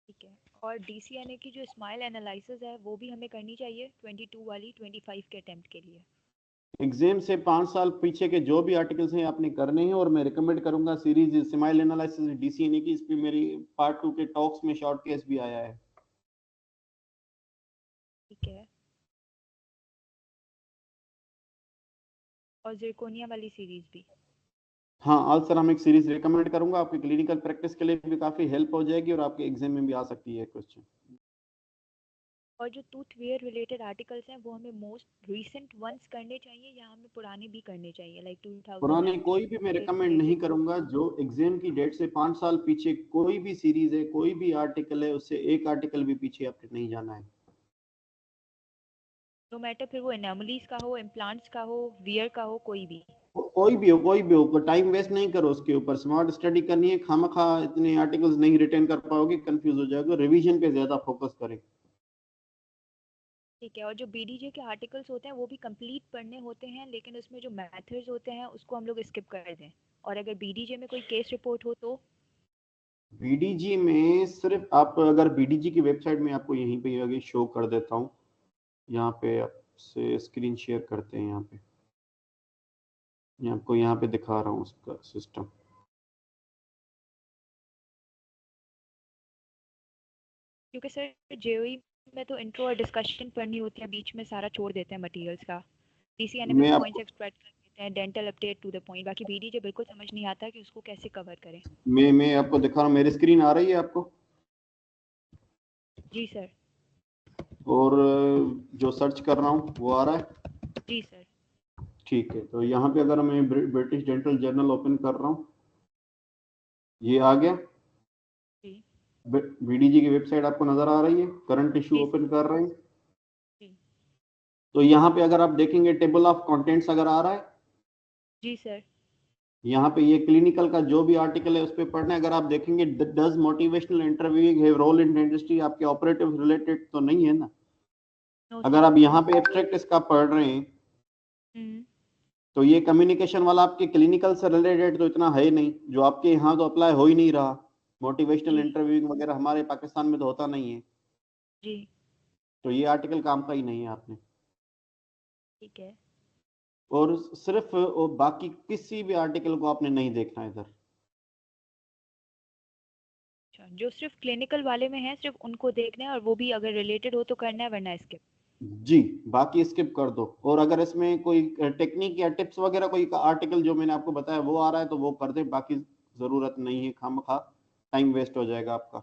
ठीक है। और डीसीएनए की जो स्माइल एनालिसिस है वो भी हमें करनी चाहिए 22 वाली 25 के अटेम्प्ट के लिए? एग्जाम से 5 साल पीछे के जो भी आर्टिकल्स हैं आपने करने हैं, और मैं रिकमेंड करूंगा सीरीज स्माइल एनालिसिस डीसीएनए की, इस पे मेरी पार्ट 2 के टॉक्स में शॉर्ट केस भी आया है। ठीक है। और जिरकोनिया वाली सीरीज भी? हाँ अल्सरामिक सीरीज रिकमेंड करूंगा, आपकी क्लिनिकल प्रैक्टिस के लिए भी काफी हेल्प हो जाएगी और आपके एग्जाम में भी आ सकती है क्वेश्चन। और जो टूथ वेयर रिलेटेड आर्टिकल्स हैं वो हमें मोस्ट रीसेंट वंस करने चाहिए या हमें पुराने भी करने चाहिए, लाइक 2019 पुराने कोई भी मैं से रिकमेंड नहीं रिलेटेड? करूंगा। जो एग्जाम की डेट से 5 साल पीछे कोई भी सीरीज है, कोई भी आर्टिकल है, उससे एक आर्टिकल भी पीछे आपने नहीं जाना है। नो मैटर फिर वो एनोमलीज का हो, इम्प्लांट्स का हो, वियर का हो, कोई भी? कोई भी हो, कोई भी हो, टाइम वेस्ट नहीं करो उसके ऊपर। स्मार्ट स्टडी करनी है, खामखा इतने आर्टिकल्स नहीं रिटेन कर पाओगे, कंफ्यूज हो जाओगे। रिवीजन पे ज्यादा फोकस करें। ठीक है। और जो बीडीजे के आर्टिकल्स होते हैं वो भी कंप्लीट पढ़ने होते हैं, लेकिन उसमें जो मेथड्स होते हैं उसको हम लोग स्किप कर दें। और अगर बीडीजे में कोई केस रिपोर्ट हो तो? बीडीजी में सिर्फ आप अगर बीडीजी की वेबसाइट में आपको यहीं पे आगे शो कर देता हूँ, यहाँ पे आपसे स्क्रीन शेयर करते हैं। यहाँ पे मैं आपको यहाँ पे दिखा रहा हूँ उसका सिस्टम। क्योंकि सर जेईई में तो इंट्रो और डिस्कशन पढ़नी होती है, बीच में सारा छोड़ देते हैं मटेरियल्स का। डीसीएनए में मैं पॉइंट्स आपको एक्सट्रैक्ट कर देते हैं, dental update to the point. बाकी बीडीजे बिल्कुल समझ नहीं आता कि उसको कैसे कवर करें। मैं आपको दिखा रहा हूँ, मेरी स्क्रीन आ रही है आपको? जी सर। और जो सर्च कर रहा हूँ वो आ रहा है? जी सर। ठीक है, तो यहाँ पे अगर मैं ब्रिटिश डेंटल जर्नल ओपन कर रहा हूँ, ये आ गया। जी। बीडीजी की वेबसाइट आपको नजर आ रही है? करंट इशू जी ओपन सर। कर रहे हैं जी। तो यहाँ पे अगर आप देखेंगे टेबल ऑफ कंटेंट्स अगर आ रहा है, जी सर। यहाँ पे ये क्लिनिकल का जो भी आर्टिकल है उस पे पढ़ना है। अगर आप देखेंगे does motivational interviewing have role in dentistry, आपके ऑपरेटिव रिलेटेड तो नहीं है ना। नो अगर सर। आप यहाँ पे एब्स्ट्रैक्ट इसका पढ़ रहे हैं तो ये कम्युनिकेशन वाला आपके क्लिनिकल से रिलेटेड तो इतना है नहीं, जो आपके यहाँ तो अप्लाई हो ही नहीं रहा। मोटिवेशनल जी। इंटरव्यूइंग वगैरह हमारे पाकिस्तान में तो होता नहीं है, जी। तो ये आर्टिकल काम का ही नहीं है आपने। ठीक है। और सिर्फ बाकी किसी भी आर्टिकल को आपने नहीं देखना इधर। अच्छा, जो सिर्फ क्लिनिकल वाले में है सिर्फ उनको देखना है, और वो भी अगर रिलेटेड हो तो करना है, वरना स्किप? जी, बाकी स्किप कर दो। और अगर इसमें कोई टेक्निक या टिप्स वगैरह कोई आर्टिकल जो मैंने आपको बताया वो आ रहा है तो वो कर दे, बाकी जरूरत नहीं है, खामखा टाइम वेस्ट हो जाएगा आपका।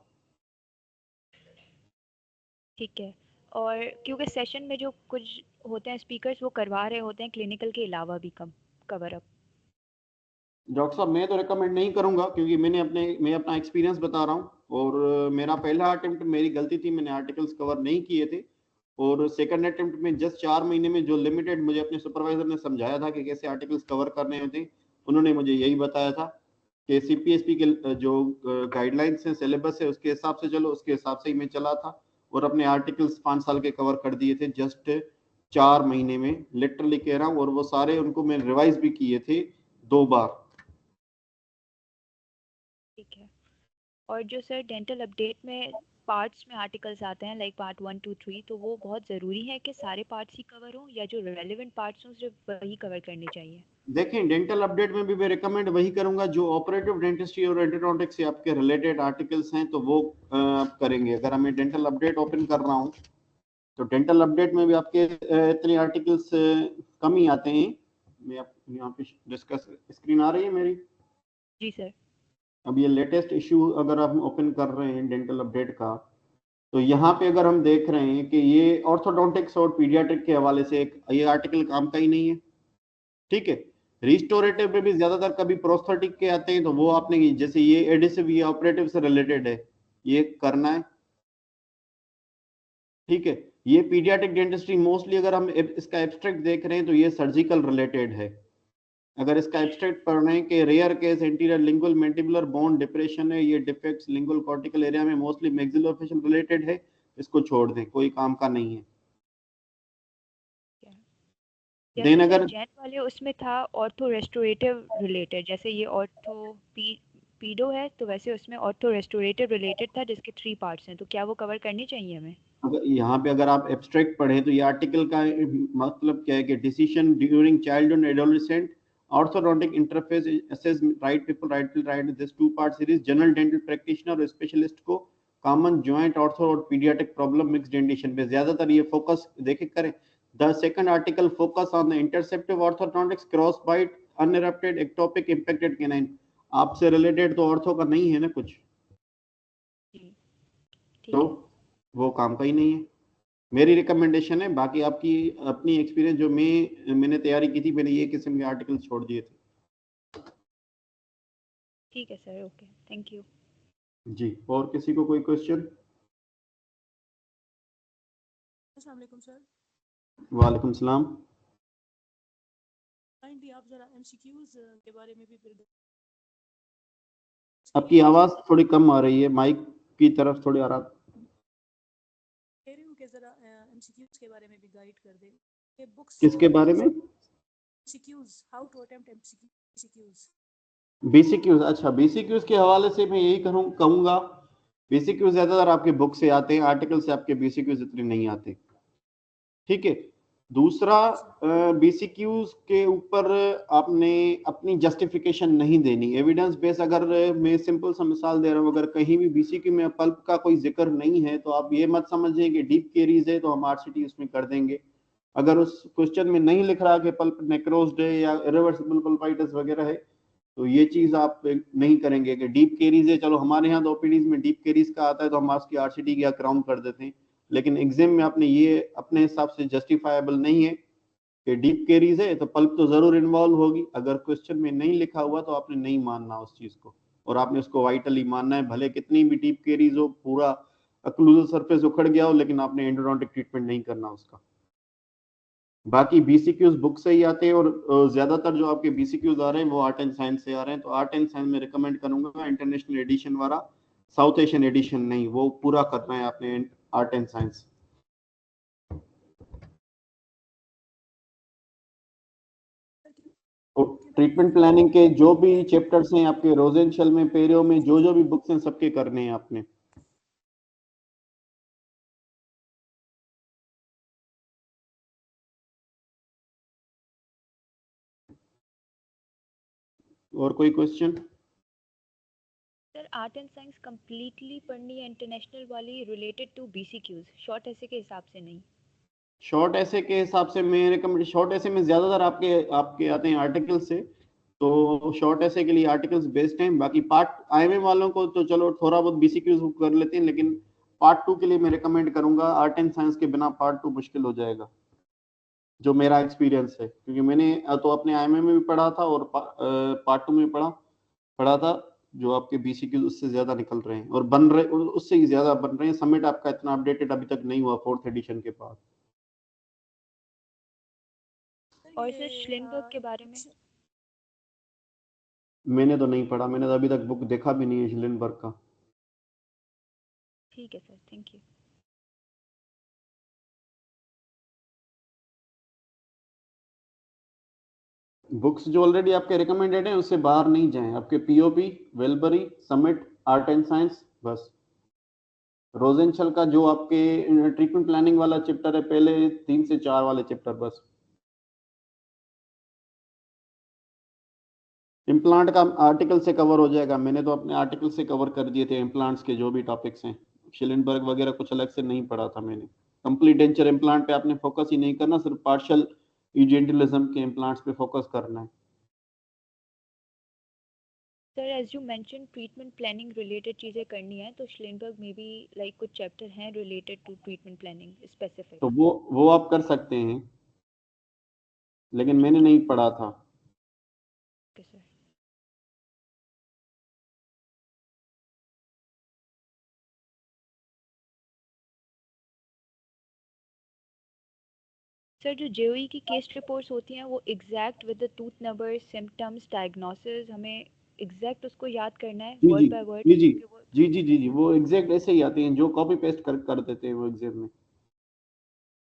ठीक है। और क्योंकि सेशन में जो कुछ होते हैं स्पीकर्स वो करवा रहे होते हैं क्लिनिकल के अलावा भी कम कवर अप। डॉक्टर साहब मैं तो रिकमेंड नहीं करूंगा, क्योंकि मैं अपना एक्सपीरियंस बता रहा हूँ। और मेरा पहला अटेम्प्ट मेरी गलती थी, मैंने आर्टिकल्स कवर नहीं किए थे। और सेकंड अटेम्प्ट में जस्ट 4 महीने में जो लिमिटेड मुझे अपने सुपरवाइजर ने समझाया था कि कैसे आर्टिकल्स कवर करने होते, उन्होंने मुझे यही बताया था कि सीपीएसपी के जो गाइडलाइंस है, सिलेबस है, उसके हिसाब से चलो। उसके हिसाब से ही मैं चला था और अपने आर्टिकल्स 5 साल के कवर कर दिए थे जस्ट 4 महीने में, लिटरली कह रहा हूँ। और वो सारे उनको मैंने रिवाइज भी किए थे 2 बार। ठीक है। और जो सर डेंटल अपडेट में पार्ट्स में आर्टिकल्स आते हैं लाइक पार्ट 1 2 3, तो वो बहुत ज़रूरी है कि सारे पार्ट्स ही कवर हों या जो रेलेवेंट पार्ट्स हों सिर्फ वही कवर करने चाहिए? देखें, डेंटल अपडेट में भी मैं रिकमेंड वही करूंगा जो ऑपरेटिव डेंटिस्ट्री और एंटीडोंटिक्स से आपके रिलेटेड आर्टिकल्स हैं, तो वो आप करेंगे। अगर हमें डेंटल अपडेट ओपन कर रहा हूँ तो डेंटल अपडेट में भी आपके इतने आर्टिकल्स कम ही आते हैं। मैं आप यहाँ पे डिस्कस, स्क्रीन आ रही है मेरी? जी सर। अब ये लेटेस्ट इशू अगर हम ओपन कर रहे हैं डेंटल अपडेट का, तो यहाँ पे अगर हम देख रहे हैं कि ये ऑर्थोडोंटिक्स और पीडियाट्रिक के हवाले से एक ये आर्टिकल काम का ही नहीं है। ठीक है, रिस्टोरेटिव में भी ज्यादातर कभी प्रोस्थेटिक के आते हैं, तो वो आपने जैसे ये एडिसिव, ये ऑपरेटिव से रिलेटेड है, ये करना है। ठीक है, ये पीडियाट्रिक डेंटिस्ट्री मोस्टली अगर हम इसका एब्स्ट्रैक्ट देख रहे हैं तो ये सर्जिकल रिलेटेड है। अगर इसका एब्स्ट्रैक्ट पढ़ रहे हैं कि rare case anterior lingual mandibular bone depression है, ये डिफेक्ट्स लिंगुअल कॉर्टिकल एरिया में मोस्टली मैक्सिलोफेशियल रिलेटेड है, इसको छोड़ दें, कोई काम का नहीं है। जैसे देन सर अगर जेन वाले उसमें था ऑर्थो रेस्टोरेटिव रिलेटेड, जैसे ये ऑर्थो पीडो है तो वैसे उसमें ऑर्थो रेस्टोरेटिव रिलेटेड था जिसके 3 पार्ट्स हैं, तो क्या वो कवर करनी चाहिए हमें? अगर यहाँ पे अगर आप एब्स्ट्रैक्ट पढ़ें तो ये आर्टिकल का मतलब क्या है कि decision during childhood and adolescent orthodontic interface assess right people right to write this 2 part series general dental practitioner और स्पेशलिस्ट को कॉमन जॉइंट ऑर्थो और पीडियाट्रिक प्रॉब्लम मिक्स डेंटिशन पे ज्यादातर ये फोकस देखे करें। The second article focus on the interceptive orthodontics cross bite unerupted ectopic impacted canine. आपसे related तो ऑर्थो का नहीं है ना कुछ, जी तो ठीक है। वो काम का ही नहीं है। मेरी रिकमेंडेशन है, बाकी आपकी अपनी एक्सपीरियंस, जो मैंने तैयारी की थी, मैंने ये किस्म के आर्टिकल छोड़ दिए थे। ठीक है सर, ओके, थैंक यू। जी, और किसी को कोई क्वेश्चन? अस्सलाम वालेकुम सर। वालेकुम सलाम। काइंडली आप जरा एमसीक्यूज के बारे में भी फिर आपकी आवाज थोड़ी कम आ रही है, माइक की तरफ थोड़ी आ रहा। कह रही हूँ कि जरा एमसीक्यूज के बारे में भी गाइड कर दें कि बुक्स किसके बारे में? MCQs, how to attempt MCQs. BCQs. अच्छा, बीसीक्यूज के हवाले से मैं यही कहूंगा, बीसीक्यूज ज्यादातर आपके बुक से आते हैं, आर्टिकल से आपके बीसीक्यूज इतने नहीं आते। ठीक है। दूसरा, बीसीक्यूज के ऊपर आपने अपनी जस्टिफिकेशन नहीं देनी, एविडेंस बेस। अगर मैं सिंपल सा मिसाल दे रहा हूँ, अगर कहीं भी बीसीक्यू में पल्प का कोई जिक्र नहीं है तो आप ये मत समझिए कि डीप केरीज है तो हम आरसीटी उसमें कर देंगे। अगर उस क्वेश्चन में नहीं लिख रहा कि पल्प नेक्रोज्ड है या इरिवर्सिबल पल्पाइटिस वगैरह है, तो ये चीज आप नहीं करेंगे कि डीप केरीज है। चलो हमारे यहाँ तो ओपीडीज में डीप केरीज का आता है तो हम उसकी आरसीटी या क्राउन कर देते हैं, लेकिन एग्जाम में आपने ये अपने हिसाब से जस्टिफाइबल नहीं है कि डीप केरीज है तो पल्प तो जरूर इन्वॉल्व होगी। अगर क्वेश्चन में नहीं लिखा हुआ तो आपने नहीं मानना उस चीज को, और आपने उसको वाइटली मानना है, भले कितनी भी डीप केरीज हो, पूरा अक्लूजल सरफेस उखड़ गया हो, लेकिन आपने एंडोडोंटिक ट्रीटमेंट नहीं करना उसका। बाकी बीसीक्यूज बुक से ही आते हैं, और ज्यादातर जो आपके बीसीक्यूज आ रहे हैं वो आर्ट एंड साइंस से आ रहे हैं। तो आर्ट एंड साइंस में रिकमेंड करूंगा इंटरनेशनल एडिशन वाला, साउथ एशियन एडिशन नहीं, वो पूरा करना है आपने art and science. Treatment planning के जो भी चैप्टर्स हैं आपके रोजेंशल में, पेरियो में, जो जो भी बुक्स हैं सबके करने हैं आपने। और कोई question? Sir art and science completely पढ़नी है इंटरनेशनल वाली रिलेटेड टू बीसीक्यूज, शॉर्ट ऐसे के हिसाब से नहीं? शॉर्ट ऐसे के हिसाब से मैं रिकमेंड, शॉर्ट ऐसे में ज्यादातर आपके आपके आते हैं आर्टिकल से, तो शॉर्ट ऐसे के लिए आर्टिकल्स बेस्ट हैं। बाकी पार्ट आईएमए वालों को तो चलो थोड़ा बहुत बीसीक्यूज कर लेते हैं, लेकिन पार्ट 2 के लिए मैं रिकमेंड करूंगा, आर्ट एंड साइंस के बिना पार्ट 2 मुश्किल हो जाएगा, जो मेरा एक्सपीरियंस है, क्योंकि मैंने तो अपने आईएमए में भी पढ़ा था और पार्ट 2 में पढ़ा पढ़ा था। जो आपके बीसीक्यूज उससे ज्यादा निकल रहे हैं और बन रहे, उससे ही ज्यादा बन रहे हैं। समिट आपका इतना अपडेटेड अभी तक नहीं हुआ 4th एडिशन के बाद। और सर श्लिनबर्ग के बारे में? मैंने तो नहीं पढ़ा, मैंने तो अभी तक बुक देखा भी नहीं है शिलेनबर्ग का। ठीक है सर, थैंक यू। बुक्स जो ऑलरेडी आपके रिकमेंडेड हैं उससे बाहर नहीं जाएं, आपके POP, Welbury, Summitt, art and science, बस। रोजेंशल का जो आपके ट्रीटमेंट प्लानिंग वाला चैप्टर है, पहले 3 से 4 वाले चैप्टर बस। इम्प्लांट का आर्टिकल से कवर हो जाएगा, मैंने तो अपने आर्टिकल से कवर कर दिए थे इम्प्लांट्स के जो भी टॉपिक्स हैं। शिलेनबर्ग वगैरह कुछ अलग से नहीं पढ़ा था मैंने। कंप्लीट डेंचर इम्प्लांट पे आपने फोकस ही नहीं करना, सिर्फ पार्शियल यूजेंटिलिज्म के इम्प्लांट्स पे फोकस करना है। Sir as you mention treatment planning related चीज़ें करनी है, तो शिलेनबर्ग में भी लाइक कुछ चैप्टर हैं related to treatment planning specific. तो वो आप कर सकते हैं, लेकिन मैंने नहीं पढ़ा था। Okay sir. सर जो जेओई की केस रिपोर्ट्स होती हैं वो exact with the tooth number, symptoms, diagnosis, हमें एग्जैक्ट उसको याद करना है जी जी वर्ड बाय वर्ड। जी जी जी जी जी जी वो एग्जैक्ट ऐसे ही आती हैं, जो कॉपी पेस्ट कर देते हैं वो एग्जाम में।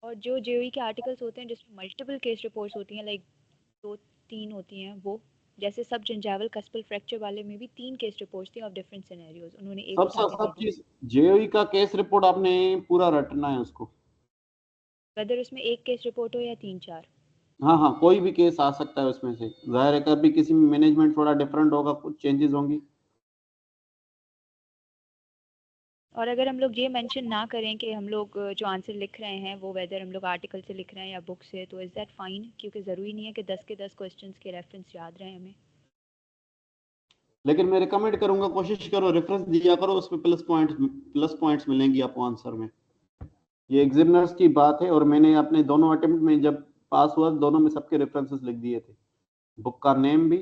और जो जेओई के आर्टिकल्स होते हैं जिसमें मल्टीपल केस रिपोर्ट्स होती हैं, लाइक 2-3 होती हैं, वो जैसे सब जंजावल कस्पल फ्रैक्चर वाले में भी 3 केस रिपोर्ट्स थी ऑफ डिफरेंट सिनेरियोज, उन्होंने एक सब उठा सब के दे सब दी। चीज जेईई का केस रिपोर्ट आपने पूरा रटना है उसको। वेदर उसमें एक केस रिपोर्ट हो या 3-4। हाँ हाँ, कोई भी केस आ सकता है उसमें से, जाहिर है कभी किसी में मैनेजमेंट थोड़ा डिफरेंट होगा, कुछ चेंजेस होंगी। और अगर हम लोग ये मेंशन ना करें कि हम लोग जो आंसर लिख रहे हैं वो वेदर हम लोग आर्टिकल से लिख रहे हैं या बुक से, तो इज़ दैट फाइन? क्योंकि ज़रूरी नहीं है कि 10 के 10 क्वेश्चंस के रेफरेंस याद रहे हमें। लेकिन मैं रिकमेंड करूंगा, कोशिश करो रेफरेंस दिया करो, उसमें प्लस पॉइंट्स मिलेंगी आपको आंसर में। ये एग्जामिनर्स की बात है, और मैंने अपने दोनों अटेम्प्ट में जब पास हुआ दोनों में सबके रेफरेंसेस लिख दिए थे, बुक का नेम भी,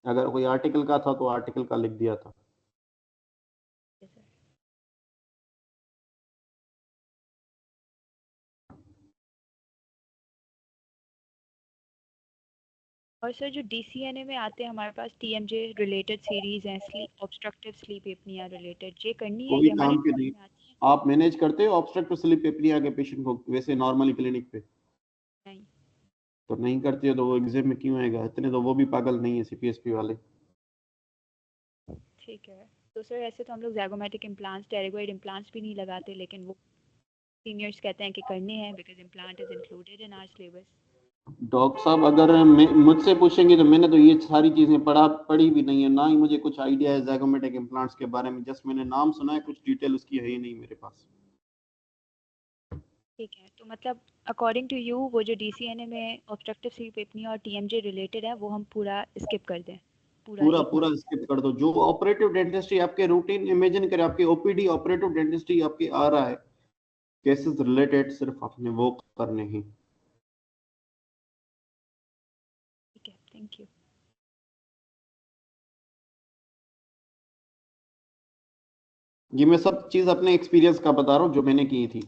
अगर कोई आर्टिकल का था तो आर्टिकल का लिख दिया था। Yes, sir. और सर जो डीसीएनए में आते हैं हमारे पास टीएमजे रिलेटेड सीरीज हैं, sleep obstructive sleep apnoea related, ये करनी है, कोई ये हमारी काम की नहीं। में आती है? आप मैनेज करते हो ऑब्स्ट्रक्टिव स्लीप एपनिया के पेशेंट को वैसे नॉर्मली क्लिनिक पे? नहीं। तो नहीं करते हो तो वो एग्जाम में क्यों आएगा? इतने तो वो भी पागल नहीं है सीपीएसपी वाले। ठीक है। तो सर ऐसे तो हम लोग ज़ैगोमैटिक इम्प्लांट्स, टेरेगोइड इम्प्लांट्स भी नहीं लगाते, लेकिन वो सीनियर्स कहते हैं कि करने हैं because implant is included in our syllabus. Doctor साहब अगर मुझसे पूछेंगे तो मैंने तो ये सारी चीजें पढ़ी भी नहीं है, ना ही मुझे कुछ आइडिया है ज़ैगोमैटिक इम्प्लांट्स के बारे में, जस्ट मैंने नाम सुना है, कुछ डिटेल उसकी है ही नहीं मेरे पास। ठीक है, तो मतलब अकॉर्डिंग टू यू वो जो डीसीएनए में ऑब्स्ट्रक्टिव स्लीप एपनिया और टीएमजे रिलेटेड है वो हम पूरा स्किप कर दें, पूरा पूरा एक पूरा बार? स्किप कर दो। जो ऑपरेटिव डेंटिस्ट्री आपके रूटीन, इमेजिन करें आपकी ओपीडी ऑपरेटिव डेंटिस्ट्री आपकी आ रहा है, केसेस रिलेटेड सिर्फ आपने वो करने हैं। ठीक है, थैंक यू। ये मैं सब चीज अपने एक्सपीरियंस का बता रहा हूँ जो मैंने की थी।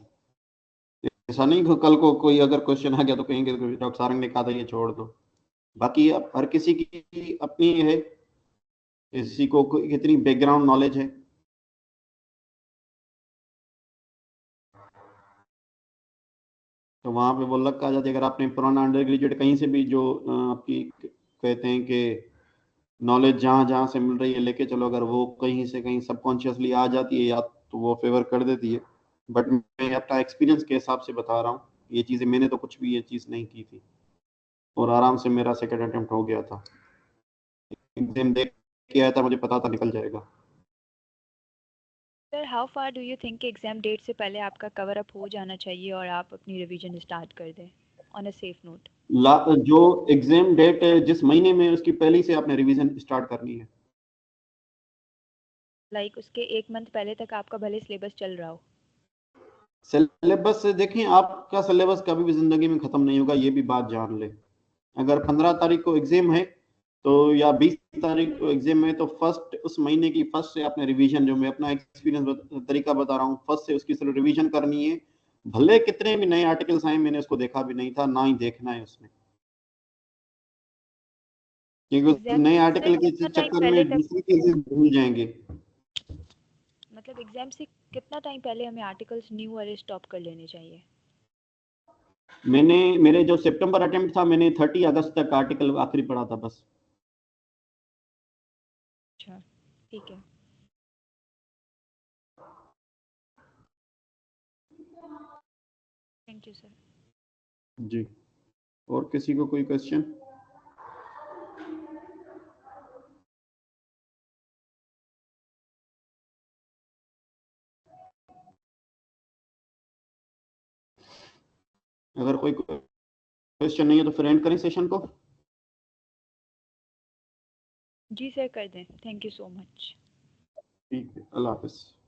ऐसा नहीं कि कल को कोई अगर क्वेश्चन आ गया तो कहेंगे डॉक्टर सारंग ने कहा था ये छोड़ दो। बाकी अब हर किसी की अपनी है, किसी को कितनी बैकग्राउंड नॉलेज है। तो वहां पे वो लग आ जाती है। अगर आपने पुराना अंडर ग्रेजुएट कहीं से भी जो आपकी कहते हैं कि नॉलेज जहां जहां से मिल रही है लेके चलो, अगर वो कहीं से कहीं सबकॉन्शियसली आ जाती है या तो वो फेवर कर देती है। बट मैं अपना एक्सपीरियंस के हिसाब से बता रहा हूँ, ये चीजें मैंने तो कुछ भी ये चीज नहीं की थी, और आराम से मेरा सेकंड अटेम्प्ट हो गया था। एग्जाम देख के आया था, मुझे पता था निकल जाएगा। Sir how far do you think exam date से पहले आपका कवर अप हो जाना चाहिए और आप अपनी रिवीजन स्टार्ट कर दें ऑन अ सेफ नोट? जो एग्जाम डेट जिस महीने में उसकी पहले से आपने रिवीजन स्टार्ट करनी है। लाइक उसके 1 मंथ पहले तक आपका भले सिलेबस चल रहा हो। सिलेबस से देखें, आपका सिलेबस कभी भी जिंदगी में खत्म नहीं होगा, ये भी बात जान ले। अगर 15 तारीख को एग्जाम है तो या 20 तारीख को एग्जाम है तो फर्स्ट उस महीने की फर्स्ट से आपने रिवीजन, जो मैं अपना एक्सपीरियंस तरीका बता रहा हूँ, फर्स्ट से उसकी सिर्फ रिवीजन करनी है। भले कितने भी नए आर्टिकल्स आए, मैंने उसको देखा भी नहीं था, ना ही देखना है उसमें, क्योंकि उस एग्जाम नए से आर्टिकल के कितना टाइम चक्कर पहले में तक, दूसरी चीजें भूल जाएंगे। मतलब एग्जाम से कितना टाइम पहले हमें आर्टिकल्स न्यू वाले स्टॉप कर लेने चाहिए? मेरे जो सितंबर अटेम्प्ट था, मैंने 30 अगस्त तक आर्टिकल आखिरी पढ़ा था बस। अच्छा ठीक है। Thank you sir. जी, और किसी को कोई क्वेश्चन? अगर कोई क्वेश्चन नहीं है तो फिर एंड करें सेशन को। जी सर कर दें, थैंक यू सो मच। ठीक है, अल्लाह हाफिज।